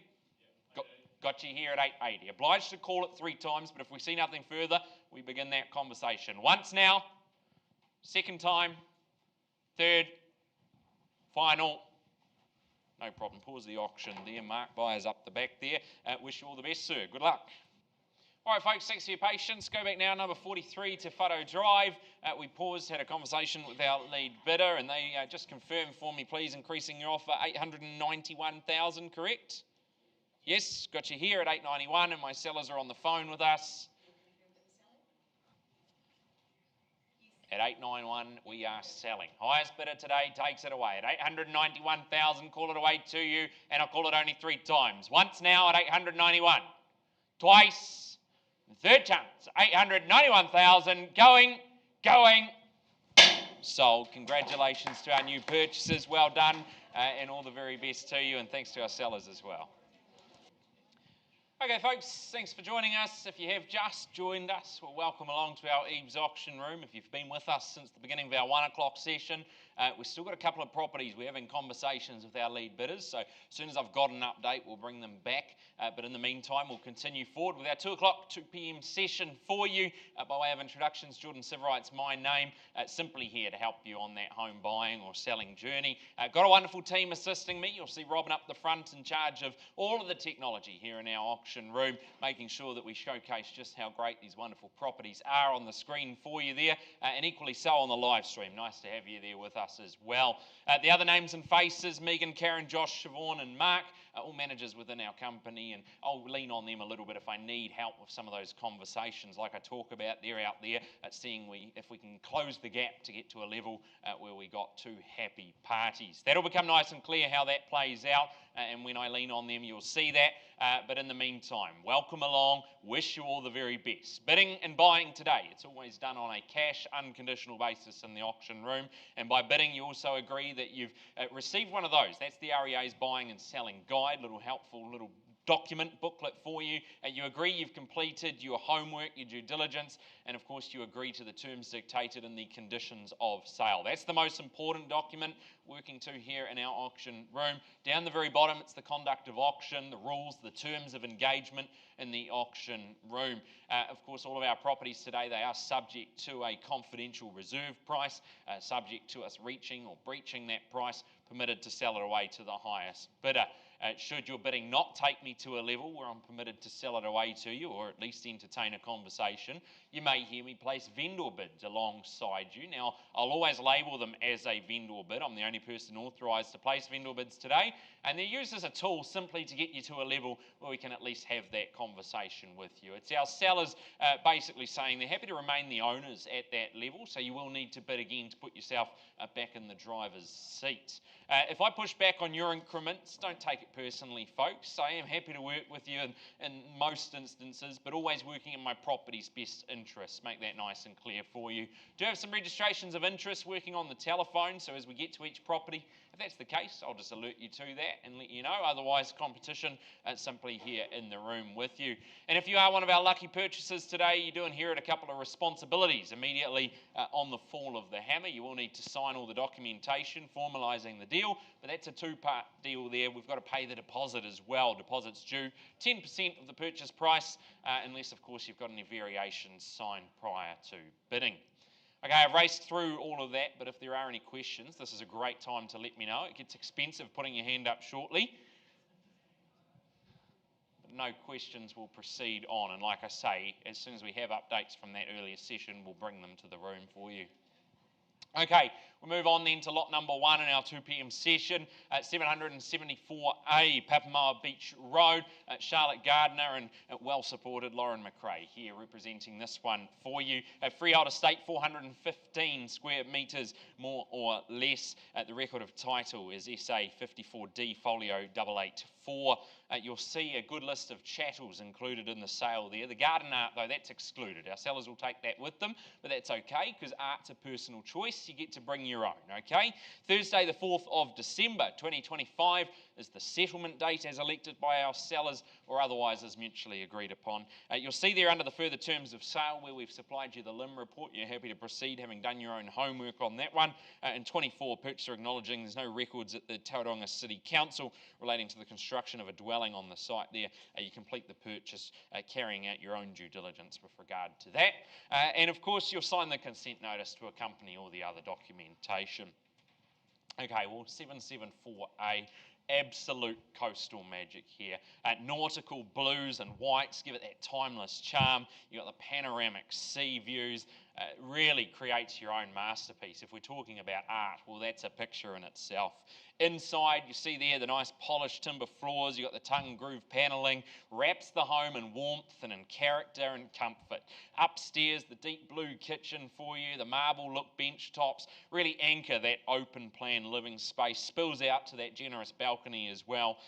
Got you here at 880. Obliged to call it 3 times, but if we see nothing further, we begin that conversation. Once now, second time, third, final. No problem. Pause the auction there. Mark buyers up the back there. Wish you all the best, sir. Good luck. All right, folks, thanks for your patience. Go back now, number 43 to Wharo Drive. We paused, had a conversation with our lead bidder, and they just confirmed for me, please, increasing your offer, 891,000, correct? Yes, got you here at 891, and my sellers are on the phone with us. At 891, we are selling. Highest bidder today takes it away. At 891,000, call it away to you, and I'll call it only 3 times. Once now at 891. Twice. Third chance. 891,000. Going. Sold. Congratulations to our new purchasers. Well done, and all the very best to you, and thanks to our sellers as well. Okay, folks, thanks for joining us. If you have just joined us, well, welcome along to our EVES auction room. If you've been with us since the beginning of our 1 o'clock session, we've still got a couple of properties we're having conversations with our lead bidders. So as soon as I've got an update, we'll bring them back. But in the meantime, we'll continue forward with our 2 o'clock, 2 p.m. session for you. By way of introductions, Jordan Siverite's my name. Simply here to help you on that home buying or selling journey. Got a wonderful team assisting me. You'll see Robin up the front in charge of all of the technology here in our auction room, making sure that we showcase just how great these wonderful properties are on the screen for you there, and equally so on the live stream. Nice to have you there with us as well. The other names and faces, Megan, Karen, Josh, Siobhan and Mark, all managers within our company, and I'll lean on them a little bit if I need help with some of those conversations like I talk about. They're out there at seeing if we can close the gap to get to a level where we got two happy parties. That'll become nice and clear how that plays out, and when I lean on them you'll see that, but in the meantime, welcome along, wish you all the very best. Bidding and buying today, it's always done on a cash unconditional basis in the auction room, and by bidding you also agree that you've received one of those. That's the REA's buying and selling guide, little helpful little document booklet for you. You agree you've completed your homework, your due diligence, and of course you agree to the terms dictated in the conditions of sale. That's the most important document working to here in our auction room. Down the very bottom, it's the conduct of auction, the rules, the terms of engagement in the auction room. Of course, all of our properties today, they are subject to a confidential reserve price, subject to us reaching or breaching that price, permitted to sell it away to the highest bidder. Should your bidding not take me to a level where I'm permitted to sell it away to you, or at least entertain a conversation, you may hear me place vendor bids alongside you. Now, I'll always label them as a vendor bid. I'm the only person authorised to place vendor bids today, and they're used as a tool simply to get you to a level where we can at least have that conversation with you. It's our sellers basically saying they're happy to remain the owners at that level, so you will need to bid again to put yourself back in the driver's seat. If I push back on your increments, don't take it personally, folks. I am happy to work with you in most instances, but always working in my property's best interests. Make that nice and clear for you. Do have some registrations of interest working on the telephone, so as we get to each property, if that's the case, I'll just alert you to that and let you know. Otherwise, competition simply here in the room with you. And if you are one of our lucky purchasers today, you do inherit a couple of responsibilities immediately on the fall of the hammer. You will need to sign all the documentation formalising the deal, but that's a two-part deal there. We've got to pay the deposit as well. Deposit's due 10% of the purchase price, unless, of course, you've got any variations signed prior to bidding. Okay, I've raced through all of that, but if there are any questions, this is a great time to let me know. It gets expensive putting your hand up shortly. But no questions, will proceed on. And like I say, as soon as we have updates from that earlier session, we'll bring them to the room for you. Okay, we'll move on then to lot number 1 in our 2 p.m. session, 774A, Papamoa Beach Road, Charlotte Gardner and well-supported Lauren McRae here representing this one for you. A freehold estate, 415 square metres, more or less. The record of title is SA 54D folio 884. You'll see a good list of chattels included in the sale there. The garden art, though, that's excluded. Our sellers will take that with them, but that's okay because art's a personal choice. You get to bring your own, okay? Thursday, the 4th of December 2025 is the settlement date as elected by our sellers or otherwise as mutually agreed upon. You'll see there under the further terms of sale where we've supplied you the LIM report. You're happy to proceed having done your own homework on that one. And 24, purchaser acknowledging there's no records at the Tauranga City Council relating to the construction of a dwelling on the site there. You complete the purchase carrying out your own due diligence with regard to that. And of course you'll sign the consent notice to accompany all the other documentation. Okay, well, 774A, absolute coastal magic here. Nautical blues and whites give it that timeless charm. You've got the panoramic sea views. Really creates your own masterpiece. If we're talking about art, well, that's a picture in itself. Inside, you see there the nice polished timber floors. You've got the tongue groove panelling. Wraps the home in warmth and in character and comfort. Upstairs, the deep blue kitchen for you. The marble look bench tops really anchor that open plan living space. Spills out to that generous balcony as well.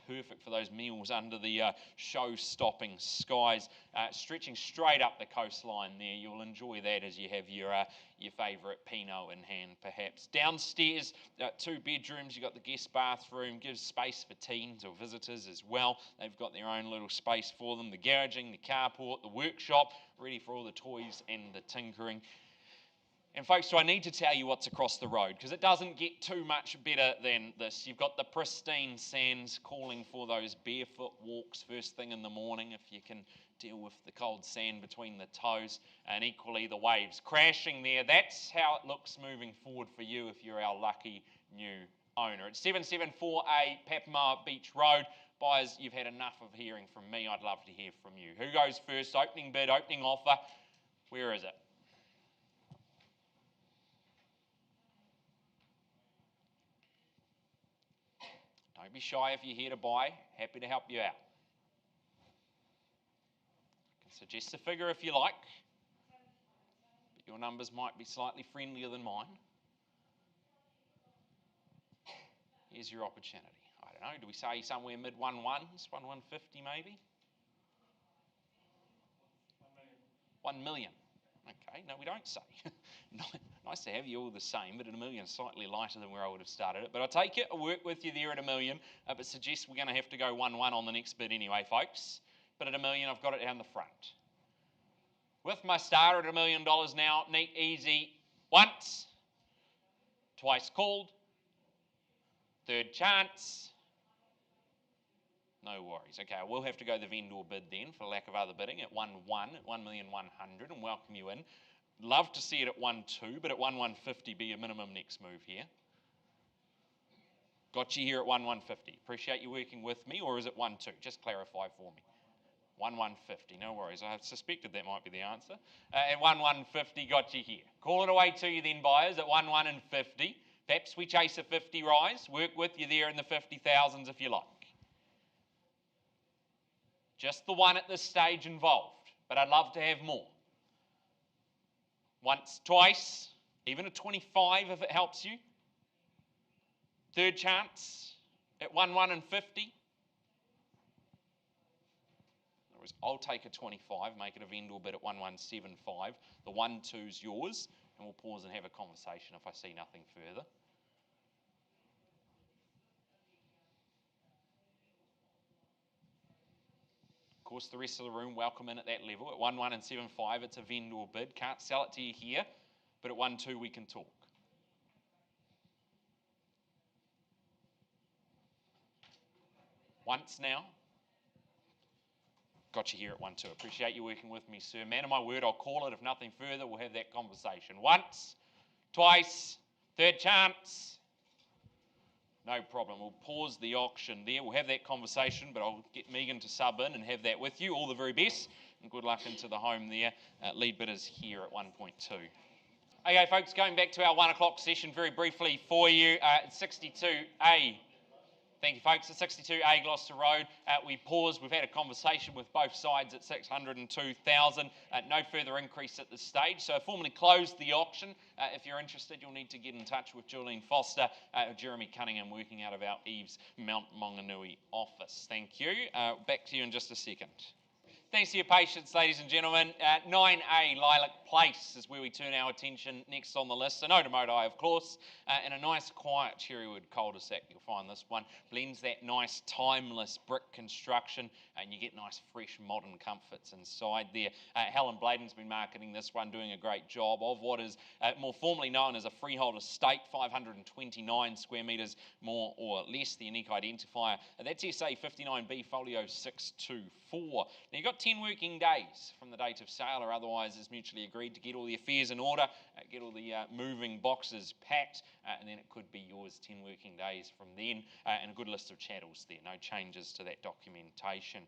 Perfect for those meals under the show-stopping skies. Stretching straight up the coastline there. You'll enjoy that as you have your favourite Pinot in hand, perhaps. Downstairs, 2 bedrooms. You've got the guest bathroom, gives space for teens or visitors as well. They've got their own little space for them. The garaging, the carport, the workshop, ready for all the toys and the tinkering. And folks, do I need to tell you what's across the road? Because it doesn't get too much better than this. You've got the pristine sands calling for those barefoot walks first thing in the morning if you can deal with the cold sand between the toes, and equally the waves crashing there. That's how it looks moving forward for you if you're our lucky new owner. It's 774A Papamoa Beach Road. Buyers, you've had enough of hearing from me. I'd love to hear from you. Who goes first? Opening bid, opening offer. Where is it? Don't be shy if you're here to buy. Happy to help you out. I can suggest a figure if you like, but your numbers might be slightly friendlier than mine. Here's your opportunity. I don't know, do we say somewhere mid 1-1s, 150 maybe? 1 million. Okay, no, we don't say. Nice to have you all the same, but at $1 million, slightly lighter than where I would have started it. But I'll take it, I'll work with you there at $1 million, but suggest we're going to have to go 1-1 on the next bid anyway, folks. But at $1 million, I've got it down the front. With my starter at $1 million now, neat, easy, once, twice called, third chance. No worries. Okay, I will have to go the vendor bid then for lack of other bidding at 1-1 at 1,100,000 and welcome you in. Love to see it at 1-2, but at 1,150 be your minimum next move here. Got you here at 1,150. Appreciate you working with me, or is it 1-2? Just clarify for me. 1,150. No worries. I suspected that might be the answer. At 1,150, got you here. Call it away to you then, buyers, at 1,150. Perhaps we chase a 50 rise. Work with you there in the 50,000s if you like. Just the one at this stage involved, but I'd love to have more. Once, twice, even a 25 if it helps you. Third chance at 1,150. I'll take a 25, make it a vendor bid at 1,175. The 1-2's yours, and we'll pause and have a conversation if I see nothing further. Of course, the rest of the room welcome in at that level. At 1,175, it's a vendor bid. Can't sell it to you here, but at 1-2, we can talk. Once now. Got you here at 1-2. Appreciate you working with me, sir. Man of my word, I'll call it. If nothing further, we'll have that conversation. Once, twice, third chance. No problem. We'll pause the auction there. We'll have that conversation, but I'll get Megan to sub in and have that with you. All the very best, and good luck into the home there. Lead bidders here at 1.2. Okay, folks, going back to our 1 o'clock session very briefly for you. 62A. Thank you, folks. At 62A Gloucester Road, we paused. We've had a conversation with both sides at 602,000. No further increase at this stage. So I formally closed the auction. If you're interested, you'll need to get in touch with Julian Foster or Jeremy Cunningham, working out of our EVES Mount Maunganui office. Thank you. Back to you in just a second. Thanks for your patience, ladies and gentlemen. 9A Lilac Place is where we turn our attention next on the list. An Otomoti, of course, and a nice quiet cherrywood cul-de-sac. You'll find this one blends that nice timeless brick construction, and you get nice fresh modern comforts inside there. Helen Bladen's been marketing this one, doing a great job of what is more formally known as a freehold estate, 529 square metres more or less, the unique identifier. That's SA 59B folio 624. Now you've got 10 working days from the date of sale or otherwise as mutually agreed to get all the affairs in order, get all the moving boxes packed, and then it could be yours 10 working days from then, and a good list of chattels there, no changes to that documentation.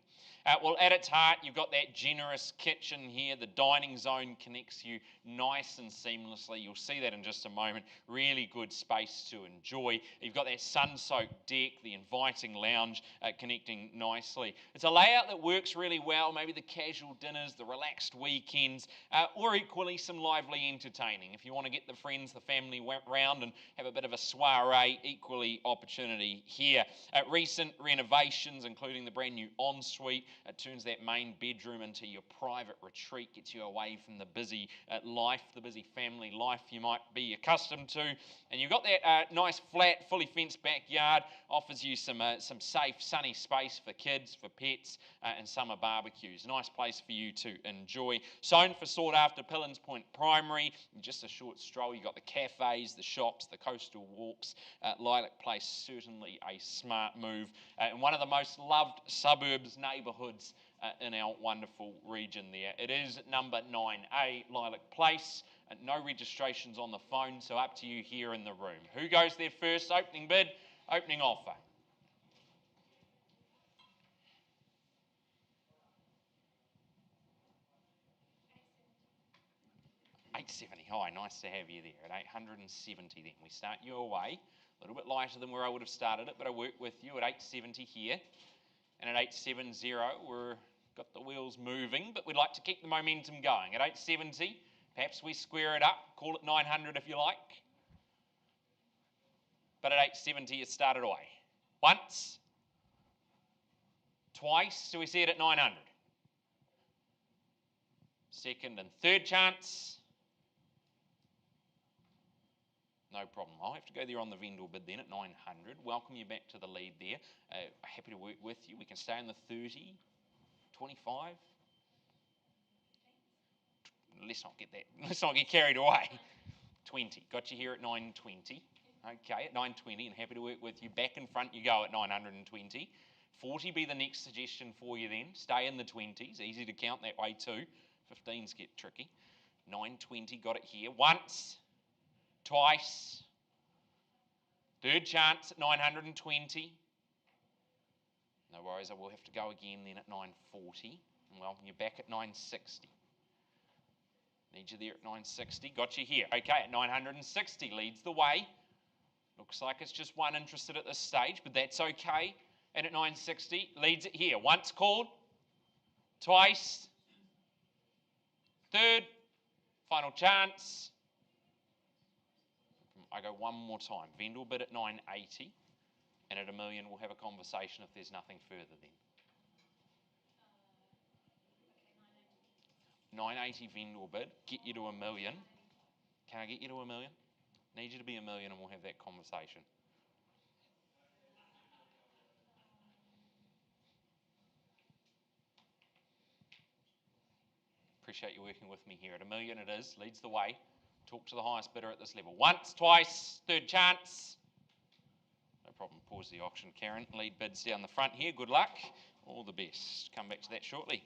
Well, at its heart, you've got that generous kitchen here. The dining zone connects you nice and seamlessly. You'll see that in just a moment. Really good space to enjoy. You've got that sun-soaked deck, the inviting lounge connecting nicely. It's a layout that works really well, maybe the casual dinners, the relaxed weekends, or equally some lively entertaining. If you want to get the friends, the family round and have a bit of a soiree, equally opportunity here. Recent renovations, including the brand new ensuite, turns that main bedroom into your private retreat, gets you away from the busy life, the busy family life you might be accustomed to. And you've got that nice flat, fully fenced backyard, offers you some safe, sunny space for kids, for pets, and summer barbecues. Nice place for you to enjoy. Sown for sought after Pillins Point Primary, just a short stroll. You've got the cafes, the shops, the coastal walks. Lilac Place, certainly a smart move. And one of the most loved suburbs, neighbourhoods in our wonderful region there. It is number 9A Lilac Place. No registrations on the phone, so up to you here in the room. Who goes there first? Opening bid, opening offer. 870. Hi, nice to have you there at 870 then. We start you away A little bit lighter than where I would have started it, but I work with you at 870 here. And at 870, we've got the wheels moving, but we'd like to keep the momentum going. At 870, perhaps we square it up, call it 900 if you like. But at 870, you started away. Once, twice, so we see it at 900. Second and third chance. No problem. I'll have to go there on the vendor bid then at 900. Welcome you back to the lead there. Happy to work with you. We can stay in the 30, 25. Let's not get carried away. 20. Got you here at 920. Okay, at 920, and happy to work with you. Back in front you go at 920. 40 be the next suggestion for you then. Stay in the 20s. Easy to count that way too. 15s get tricky. 920, got it here. Once, twice, third chance at 920. No worries, I will have to go again then at 940. And welcome you back at 960. Need you there at 960. Got you here. Okay, at 960 leads the way. Looks like it's just one interested at this stage, but that's okay. And at 960 leads it here. Once called, twice, third, final chance. I go one more time. Vendor bid at 980, and at $1 million we'll have a conversation if there's nothing further then. 980 vendor bid, get you to $1 million. Can I get you to $1 million? Need you to be $1 million and we'll have that conversation. Appreciate you working with me here. At $1 million it is, leads the way. Talk to the highest bidder at this level. Once, twice, third chance. No problem, pause the auction, Karen. Lead bids down the front here, good luck. All the best. Come back to that shortly.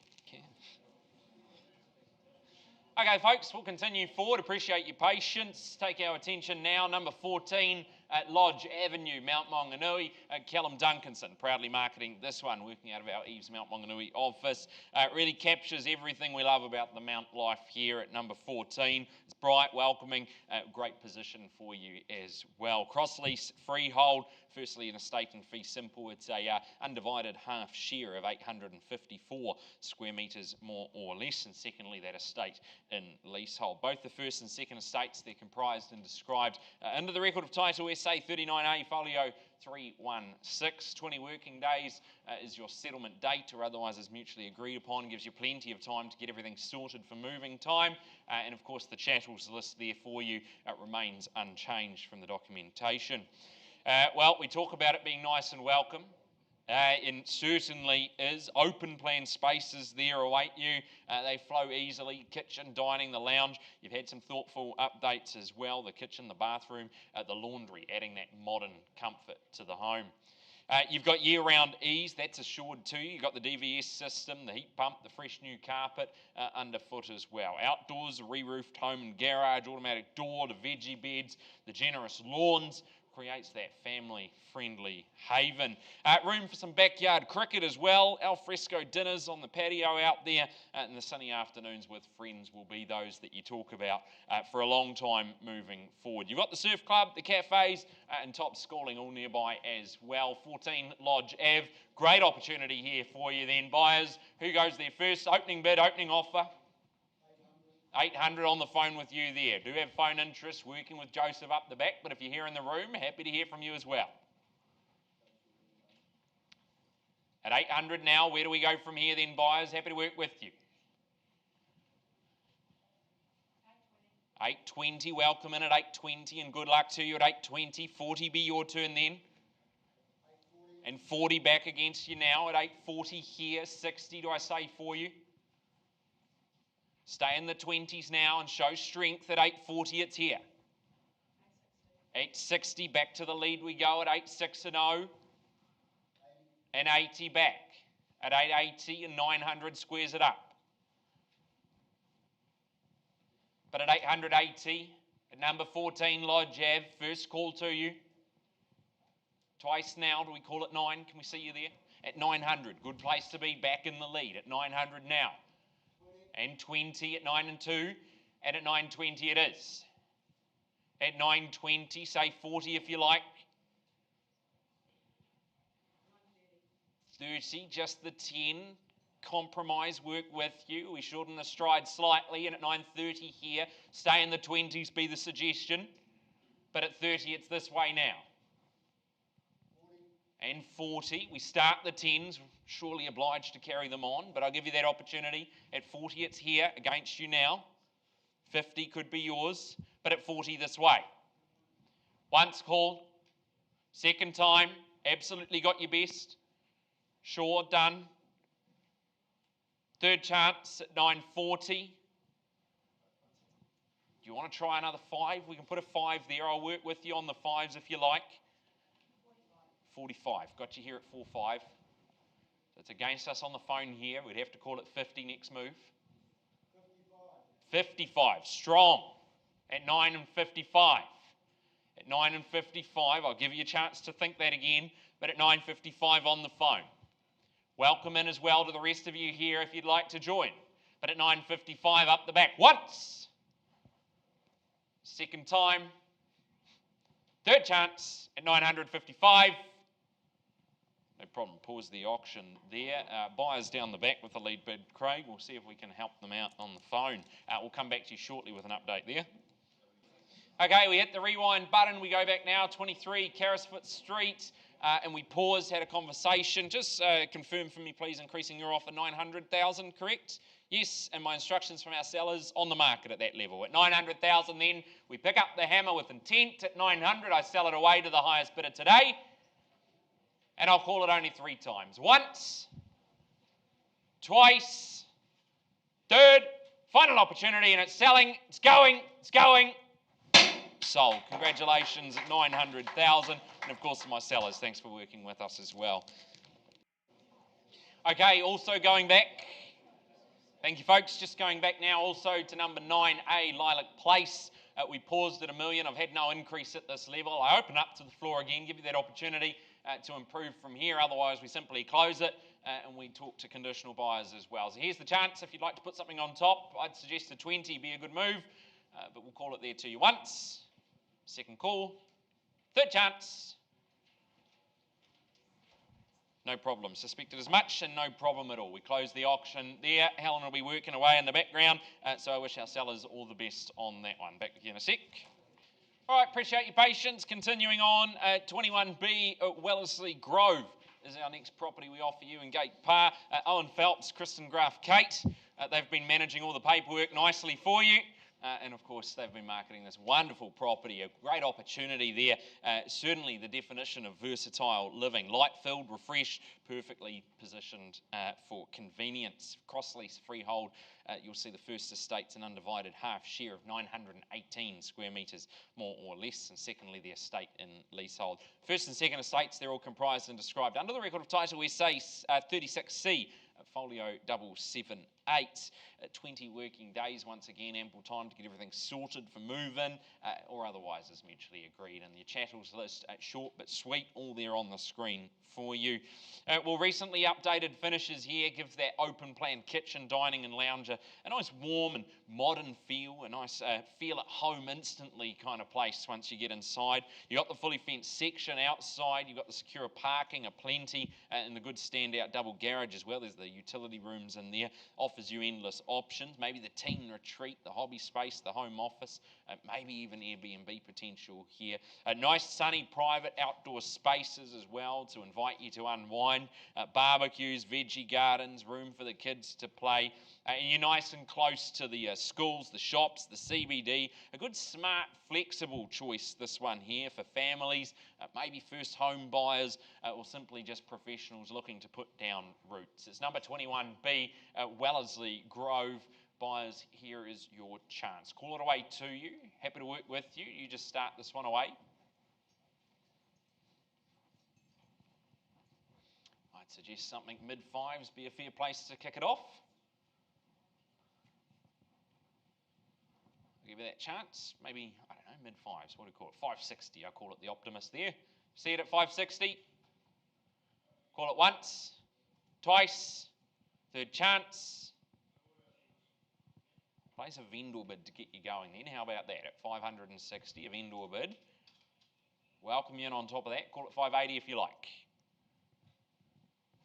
Okay, folks, we'll continue forward. Appreciate your patience. Take our attention now. Number 14 at Lodge Avenue, Mount Maunganui. Callum Duncanson, proudly marketing this one, working out of our EVES Mount Maunganui office. Really captures everything we love about the Mount life here at number 14. It's bright, welcoming, great position for you as well. Cross lease, freehold. Firstly, an estate and fee simple. It's a undivided half share of 854 square metres more or less. And secondly, that estate in leasehold. Both the first and second estates, they're comprised and described under the record of title SA 39A folio 316. 20 working days is your settlement date, or otherwise is mutually agreed upon. Gives you plenty of time to get everything sorted for moving time. And of course the chattels list there for you remains unchanged from the documentation. Well, we talk about it being nice and welcome. It certainly is. Open plan spaces there await you. They flow easily. Kitchen, dining, the lounge. You've had some thoughtful updates as well. The kitchen, the bathroom, the laundry, adding that modern comfort to the home. You've got year-round ease, that's assured to you. You've got the DVS system, the heat pump, the fresh new carpet underfoot as well. Outdoors, a re-roofed home and garage, automatic door, the veggie beds, the generous lawns, creates that family-friendly haven. Room for some backyard cricket as well. Alfresco dinners on the patio out there, and the sunny afternoons with friends will be those that you talk about for a long time moving forward. You've got the surf club, the cafes, and top schooling all nearby as well. 14 Lodge Ave. Great opportunity here for you then. Buyers, who goes there first? Opening bid, opening offer. 800 on the phone with you there. Do have phone interest, working with Joseph up the back, but if you're here in the room, happy to hear from you as well. At 800 now, where do we go from here then, buyers? Happy to work with you. 820, welcome in at 820 and good luck to you at 820. 40 be your turn then. And 40 back against you now at 840 here. 60 do I say for you? Stay in the 20s now and show strength at 840, it's here. 860, back to the lead we go at 860 and 80 back. At 880 and 900 squares it up. But at 880, at number 14, Lodge Ave, first call to you. Twice now, do we call it 9? Can we see you there? At 900, good place to be, back in the lead. At 900 now. And 20 at 9 and 2, and at 920 it is. At 920, say 40 if you like. 30, just the 10. Compromise, work with you. We shorten the stride slightly, and at 9:30 here, stay in the 20s, be the suggestion. But at 30, it's this way now. 40. And 40, we start the 10s, surely obliged to carry them on, but I'll give you that opportunity. At 40, it's here, against you now. 50 could be yours, but at 40, this way. Once called, second time, absolutely got your best. Sure, done. Third chance at 9:40. Do you want to try another 5? We can put a 5 there. I'll work with you on the 5s if you like. 45. Got you here at 4-5. That's against us on the phone here. We'd have to call it 50 next move. 55. Strong. At 9:55. At 9:55, I'll give you a chance to think that again, but at 9:55 on the phone. Welcome in as well to the rest of you here if you'd like to join. But at 9:55 up the back. Once. Second time. Third chance at 955. No problem. Pause the auction there. Buyers down the back with the lead bid, Craig. We'll see if we can help them out on the phone. We'll come back to you shortly with an update there. Okay, we hit the rewind button. We go back now, 23 Carisfoot Street. And we paused, had a conversation. Just confirm for me, please, increasing your offer 900,000, correct? Yes, and my instructions from our sellers on the market at that level. At 900,000 then, we pick up the hammer with intent. At 900, I sell it away to the highest bidder today. And I'll call it only 3 times. Once, twice, third, final opportunity, and it's selling, it's going. Sold. Congratulations at 900,000. And of course, to my sellers, thanks for working with us as well. Okay, also going back. Thank you, folks. Just going back now also to number 9A, Lilac Place. We paused at $1 million. I've had no increase at this level. I open up to the floor again, give you that opportunity to improve from here. Otherwise, we simply close it and we talk to conditional buyers as well. So here's the chance. If you'd like to put something on top, I'd suggest a 20 be a good move. But we'll call it there to you once. Second call. Third chance. No problem. Suspected as much and no problem at all. We close the auction there. Helen will be working away in the background. So I wish our sellers all the best on that one. Back with you in a sec. All right, appreciate your patience. Continuing on, 21B at Wellesley Grove is our next property we offer you in Gate Par. Owen Phelps, Kristen Graff, Kate. They've been managing all the paperwork nicely for you. And of course, they've been marketing this wonderful property, a great opportunity there. Certainly the definition of versatile living. Light-filled, refreshed, perfectly positioned for convenience. Cross-lease freehold, you'll see the first estate's an undivided half share of 918 square metres, more or less. And secondly, the estate in leasehold. First and second estates, they're all comprised and described under the record of title, we say 36C. Folio 778, 20 working days, once again, ample time to get everything sorted for move-in or otherwise as mutually agreed. And your chattels list, short but sweet, all there on the screen for you. Well, recently updated finishes here gives that open plan kitchen, dining and lounge a nice warm and modern feel, a nice feel at home instantly kind of place once you get inside. You've got the fully fenced section outside, you've got the secure parking aplenty and the good standout double garage as well. There's the utility rooms in there, offers you endless options, maybe the teen retreat, the hobby space, the home office, maybe even Airbnb potential here. Nice sunny private outdoor spaces as well to invite you to unwind, barbecues, veggie gardens, room for the kids to play, and you're nice and close to the schools, the shops, the CBD. A good smart flexible choice, this one here, for families, maybe first home buyers or simply just professionals looking to put down roots. It's number 21B, Wellesley Grove. Buyers, here is your chance. Call it away to you. Happy to work with you. You just start this one away. I'd suggest something mid-5s be a fair place to kick it off. I'll give you that chance. Maybe, I don't know, mid-5s. What do you call it? 560. I call it the optimist there. See it at 560. Call it once, twice, third chance. Place a vendor bid to get you going then. How about that? At 560, a vendor bid. Welcome you in on top of that. Call it 580 if you like.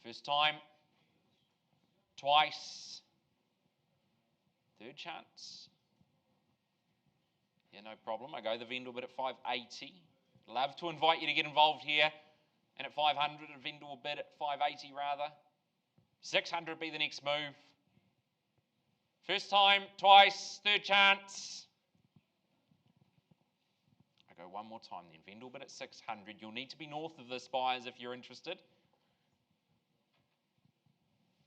First time, twice, third chance. Yeah, no problem. I go the vendor bid at 580. Love to invite you to get involved here. And at 500, a vendor bid at 580 rather. 600 be the next move. First time, twice, third chance. I go one more time then. Vendor bid at 600. You'll need to be north of this, buyers, if you're interested.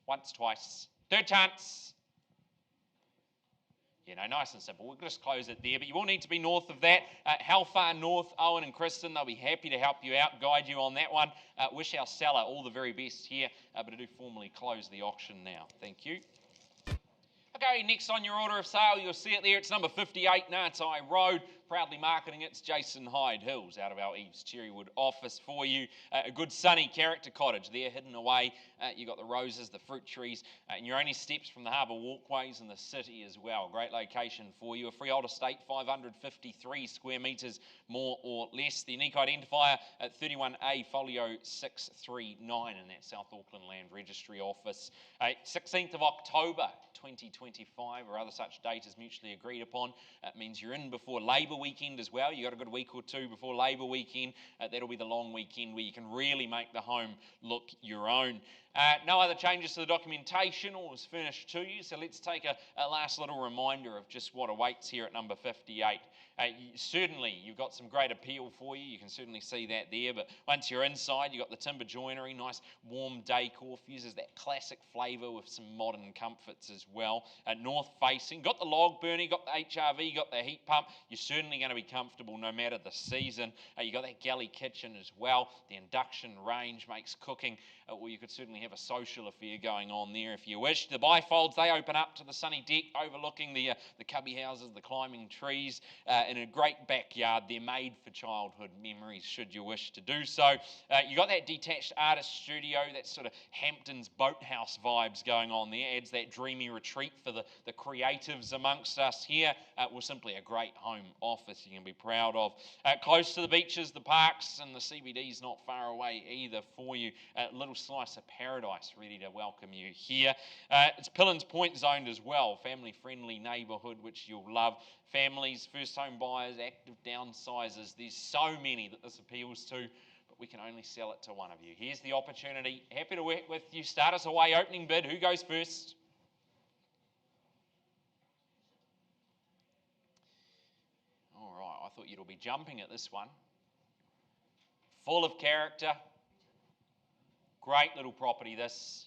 Once, twice. Third chance. You know, nice and simple. We'll just close it there, but you will need to be north of that. How far north? Owen and Kristen, they'll be happy to help you out, guide you on that one. Wish our seller all the very best here, but I do formally close the auction now. Thank you. Okay, next on your order of sale, you'll see it there. It's number 58, Nartai Road. Proudly marketing it's Jason Hyde Hills out of our EVES Cherrywood office for you. A good sunny character cottage there hidden away. You've got the roses, the fruit trees, and you're only steps from the harbour walkways and the city as well. Great location for you. A freehold estate, 553 square metres, more or less. The unique identifier at 31A Folio 639 in that South Auckland Land Registry office. 16th of October 2025 or other such date is mutually agreed upon. It means you're in before Labour weekend as well. You've got a good week or two before Labour weekend. That'll be the long weekend where you can really make the home look your own. No other changes to the documentation. All is furnished to you. So let's take a last little reminder of just what awaits here at number 58. Certainly, you've got some great appeal for you. You can certainly see that there. But once you're inside, you've got the timber joinery, nice warm decor, fuses that classic flavour with some modern comforts as well. North facing, got the log burner, got the HRV, got the heat pump. You're certainly going to be comfortable no matter the season. You got that galley kitchen as well. The induction range makes cooking. Well, you could certainly have a social affair going on there if you wish. The bifolds, they open up to the sunny deck overlooking the cubby houses, the climbing trees, in a great backyard. They're made for childhood memories should you wish to do so. You got that detached artist studio, that sort of Hamptons boathouse vibes going on there. Adds that dreamy retreat for the creatives amongst us here. Well, simply a great home office you can be proud of. Close to the beaches, the parks, and the CBD's not far away either for you. Little slice of paradise ready to welcome you here. It's Pillins Point zoned as well. Family-friendly neighbourhood, which you'll love. Families, first-home buyers, active downsizers. There's so many that this appeals to, but we can only sell it to one of you. Here's the opportunity. Happy to work with you. Start us away. Opening bid. Who goes first? All right. I thought you'd all be jumping at this one. Full of character. Great little property, this.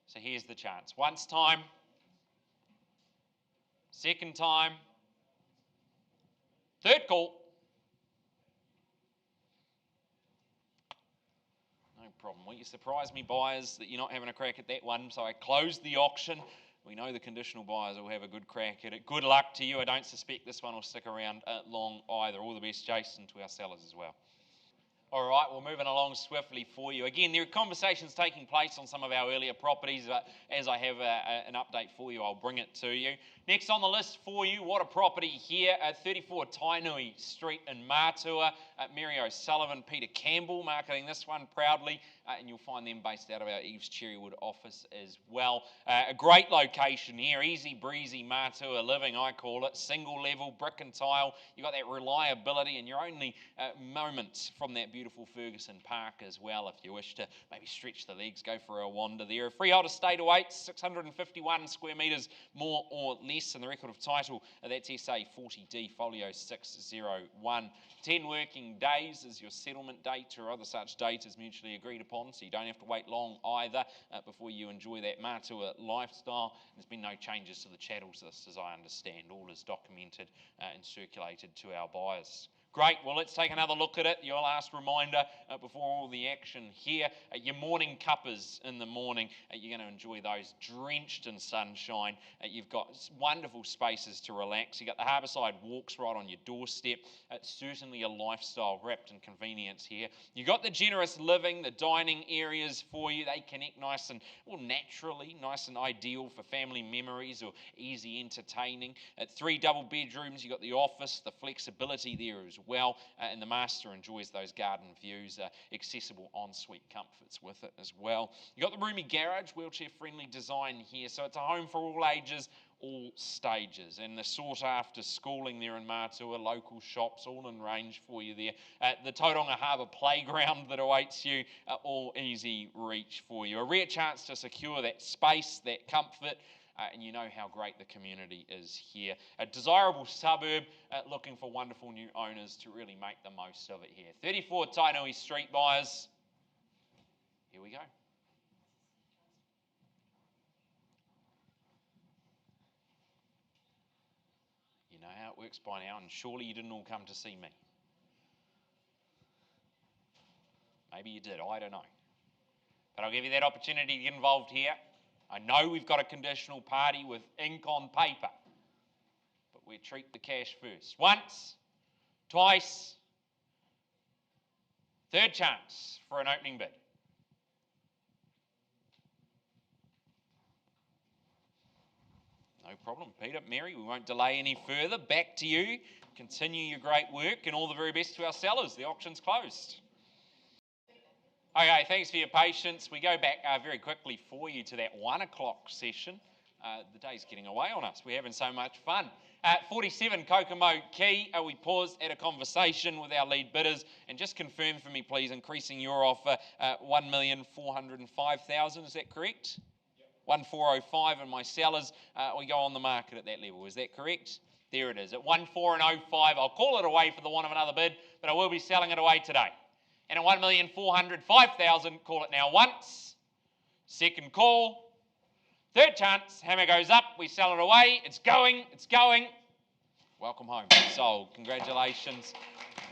So here's the chance. Once time. Second time. Third call. No problem. Well, you surprised me, buyers, that you're not having a crack at that one. So I closed the auction. We know the conditional buyers will have a good crack at it. Good luck to you. I don't suspect this one will stick around long either. All the best, Jason, to our sellers as well. All right, we're moving along swiftly for you. Again, there are conversations taking place on some of our earlier properties, but as I have an update for you, I'll bring it to you. Next on the list for you, what a property here at 34 Tainui Street in Matua. Mary O'Sullivan, Peter Campbell marketing this one proudly, and you'll find them based out of our EVES Cherrywood office as well. A great location here, easy breezy Matua living, I call it. Single level, brick and tile. You've got that reliability, and you're only moments from that beautiful Ferguson Park as well if you wish to maybe stretch the legs, go for a wander there. A freehold estate awaits, 651 square metres more or less, and the record of title, that's SA 40D Folio 601. 10 working days is your settlement date or other such date is mutually agreed upon, so you don't have to wait long either before you enjoy that Matua lifestyle. There's been no changes to the chattels list as I understand. All is documented and circulated to our buyers. Great, well let's take another look at it. Your last reminder before all the action here. Your morning cuppers in the morning, you're going to enjoy those drenched in sunshine. You've got wonderful spaces to relax. You've got the harbourside walks right on your doorstep. It's certainly a lifestyle wrapped in convenience here. You've got the generous living, the dining areas for you. They connect nice and, well, naturally, nice and ideal for family memories or easy entertaining. At 3 double bedrooms, you've got the office, the flexibility there as well, and the master enjoys those garden views, accessible ensuite comforts with it as well. You've got the roomy garage, wheelchair-friendly design here, so it's a home for all ages, all stages, and the sought after schooling there in Matua, local shops all in range for you there. The Tauranga Harbour playground that awaits you, all easy reach for you. A rare chance to secure that space, that comfort, and you know how great the community is here. A desirable suburb looking for wonderful new owners to really make the most of it here. 34 Tainui Street, buyers. Here we go. You know how it works by now, and surely you didn't all come to see me. Maybe you did, I don't know. But I'll give you that opportunity to get involved here. I know we've got a conditional party with ink on paper, but we treat the cash first. Once, twice, third chance for an opening bid. No problem, Peter, Mary, we won't delay any further. Back to you. Continue your great work, and all the very best to our sellers. The auction's closed. Okay, thanks for your patience. We go back very quickly for you to that 1 o'clock session. The day's getting away on us. We're having so much fun. 47 Kokomo Key, we paused at a conversation with our lead bidders, and just confirm for me, please, increasing your offer, 1,405,000, is that correct? Yep. 1,405, and my sellers, we go on the market at that level, is that correct? There it is, at 1,405. I'll call it away for the want of another bid, but I will be selling it away today. And at 1,405,000, call it now once. Second call. Third chance, hammer goes up, we sell it away. It's going, it's going. Welcome home, sold. Congratulations,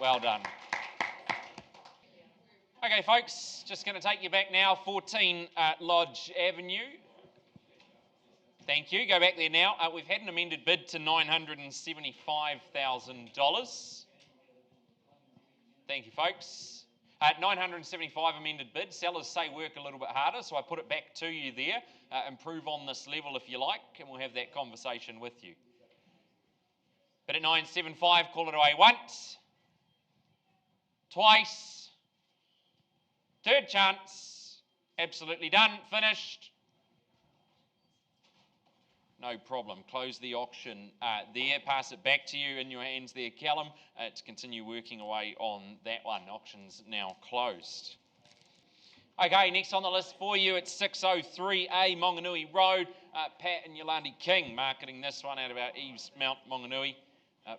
well done. Okay, folks, just going to take you back now, 14 Lodge Avenue. Thank you, go back there now. We've had an amended bid to $975,000. Thank you, folks. 975 amended bid. Sellers say work a little bit harder, so I put it back to you there. Improve on this level if you like, and we'll have that conversation with you. But at 975, call it away once, twice, third chance, absolutely done, finished. No problem. Close the auction there. Pass it back to you in your hands there, Callum, to continue working away on that one. Auction's now closed. Okay, next on the list for you, it's 603A Monganui Road. Pat and Yolandi King marketing this one out of our EVES Mount Monganui.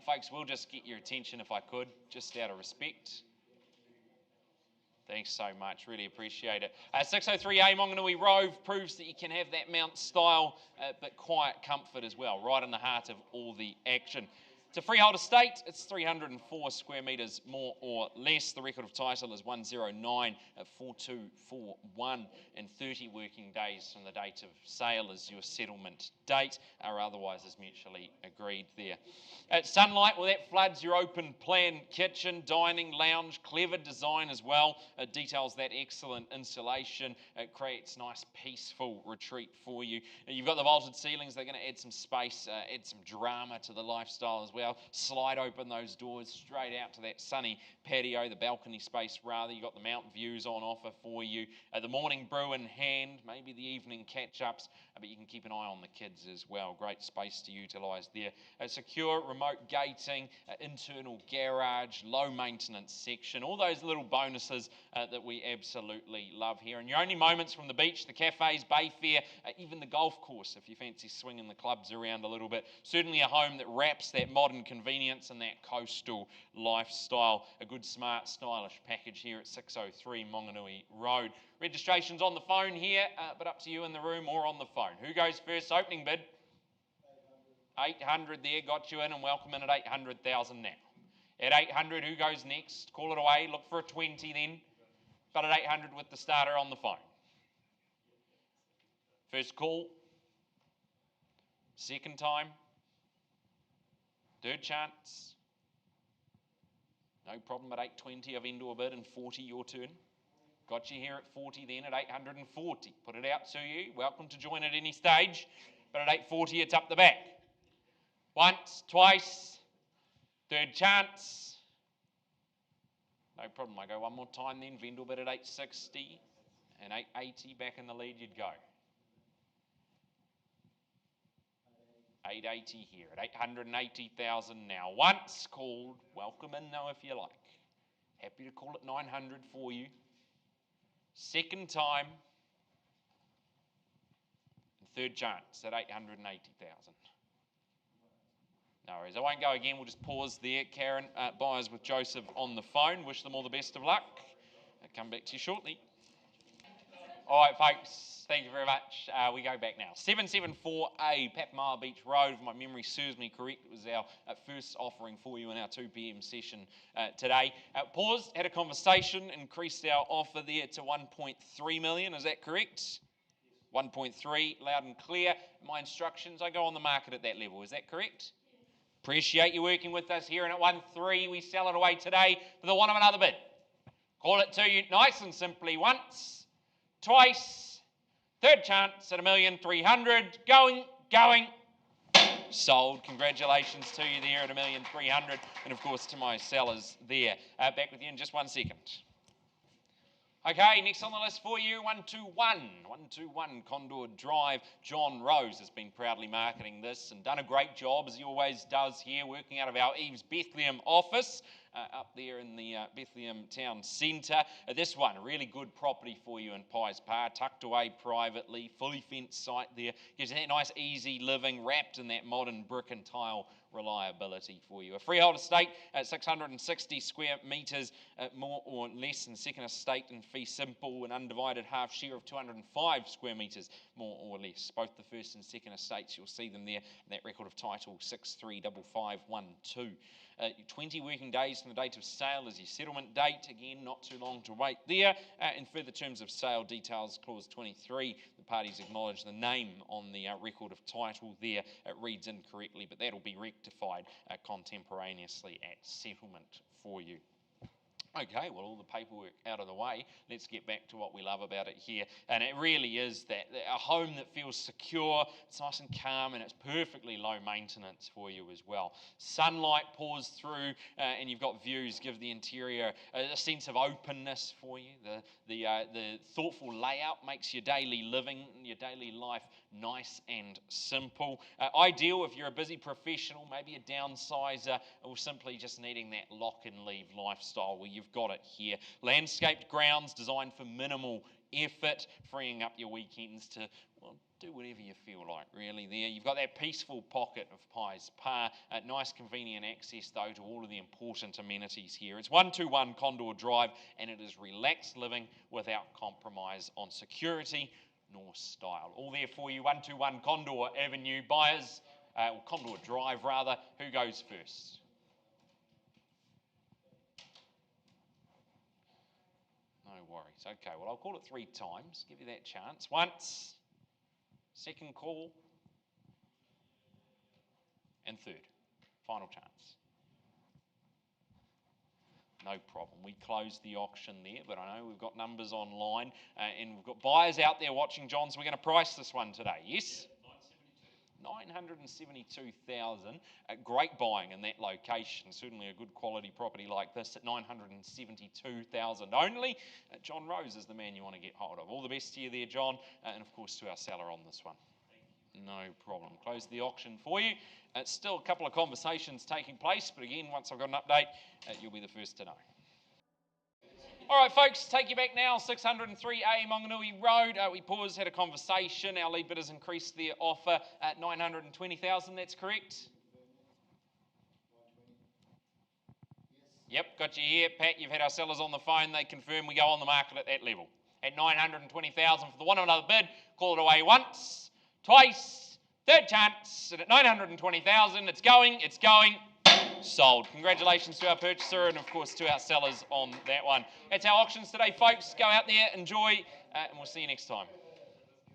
Folks, we'll just get your attention if I could, just out of respect. Thanks so much, really appreciate it. 603A Monganui Road proves that you can have that Mount style, but quiet comfort as well, right in the heart of all the action. It's a freehold estate. It's 304 square metres, more or less. The record of title is 1094241, and 30 working days from the date of sale is your settlement date, or otherwise is mutually agreed there. At Sunlight, well, that floods your open plan kitchen, dining, lounge, clever design as well. It details that excellent insulation. It creates nice peaceful retreat for you. You've got the vaulted ceilings. They're going to add some space, add some drama to the lifestyle as well. Slide open those doors straight out to that sunny patio, the balcony space rather. You've got the mountain views on offer for you. The morning brew in hand, maybe the evening catch-ups, but you can keep an eye on the kids as well. Great space to utilise there. Secure remote gating, internal garage, low maintenance section, all those little bonuses that we absolutely love here. And your only moments from the beach, the cafes, Bayfair, even the golf course if you fancy swinging the clubs around a little bit. Certainly a home that wraps that modern convenience and that coastal lifestyle. A good, smart, stylish package here at 603 Monganui Road. Registration's on the phone here, but up to you in the room or on the phone. Who goes first? Opening bid? 800 there, got you in, and welcome in at 800,000 now. At 800, who goes next? Call it away, look for a 20 then, but at 800 with the starter on the phone. First call, second time, third chance. No problem at 820 of indoor bid, and 40 your turn. Got you here at 40 then, at 840. Put it out to you, welcome to join at any stage, but at 840 it's up the back. Once, twice, third chance, No problem. I go one more time then. Vendor bid at 860 and 880 back in the lead you'd go. 880 here at 880,000 now. Once called, welcome in though if you like. Happy to call it 900 for you. Second time. And third chance at 880,000. No worries, I won't go again, we'll just pause there. Karen, buyers with Joseph on the phone. Wish them all the best of luck. I'll come back to you shortly. All right, folks, thank you very much. We go back now. 774A, Papamara Beach Road, if my memory serves me correct. It was our first offering for you in our 2 p.m. session today. Paused, had a conversation, increased our offer there to 1.3 million. Is that correct? 1.3, loud and clear. My instructions, I go on the market at that level. Is that correct? Appreciate you working with us here, and at 1.3 we sell it away today for the want of another bid. Call it to you nice and simply once, twice, third chance at 1,300,000. Going. Sold. Congratulations to you there at 1,300,000, and of course to my sellers there. Back with you in just 1 second. Okay, next on the list for you, 121 Condor Drive. John Rose has been proudly marketing this and done a great job, as he always does here, working out of our EVES Bethlehem office up there in the Bethlehem town centre. This one, a really good property for you in Pies Par, tucked away privately, fully fenced site there. Gives you that nice easy living, wrapped in that modern brick and tile reliability for you. A freehold estate at 660 square metres, more or less than second estate in fee simple, an undivided half share of 205 square metres, more or less. Both the first and second estates, you'll see them there in that record of title 635512. 20 working days from the date of sale is your settlement date. Again, not too long to wait there. In further terms of sale details, clause 23, the parties acknowledge the name on the record of title there. It reads incorrectly, but that'll be rectified contemporaneously at settlement for you. Okay, well, all the paperwork out of the way, let's get back to what we love about it here. And it really is that a home that feels secure, it's nice and calm, and it's perfectly low maintenance for you as well. Sunlight pours through, and you've got views, give the interior a sense of openness for you. The thoughtful layout makes your daily living, your daily life nice and simple. Ideal if you're a busy professional, maybe a downsizer, or simply just needing that lock and leave lifestyle where you've got it here. Landscaped grounds designed for minimal effort, freeing up your weekends to, well, do whatever you feel like, really, there. You've got that peaceful pocket of Pies Par. Nice, convenient access, though, to all of the important amenities here. It's 121 Condor Drive, and it is relaxed living without compromise on security nor style. All there for you, 121 Condor Avenue. Buyers, or Condor Drive, rather. Who goes first? No worries. Okay, well, I'll call it 3 times. Give you that chance. Once, second call, and third. Final chance. No problem. We closed the auction there, but I know we've got numbers online and we've got buyers out there watching, John, so we're going to price this one today, yes? 972,000. Great buying in that location. Certainly a good quality property like this at 972,000 only. John Rose is the man you want to get hold of. All the best to you there, John, and of course to our seller on this one. No problem. Close the auction for you. Still a couple of conversations taking place, but again, once I've got an update, you'll be the first to know. All right, folks, take you back now, 603A Monganui Road. We paused, had a conversation. Our lead bidders increased their offer at 920,000, that's correct? Yep, got you here. Pat, you've had our sellers on the phone. They confirm we go on the market at that level. At 920,000 for the one of another bid. Call it away once, twice, third chance, and at 920,000, it's going. Sold. Congratulations to our purchaser and of course to our sellers on that one. That's our auctions today, folks. Go out there, enjoy, and we'll see you next time.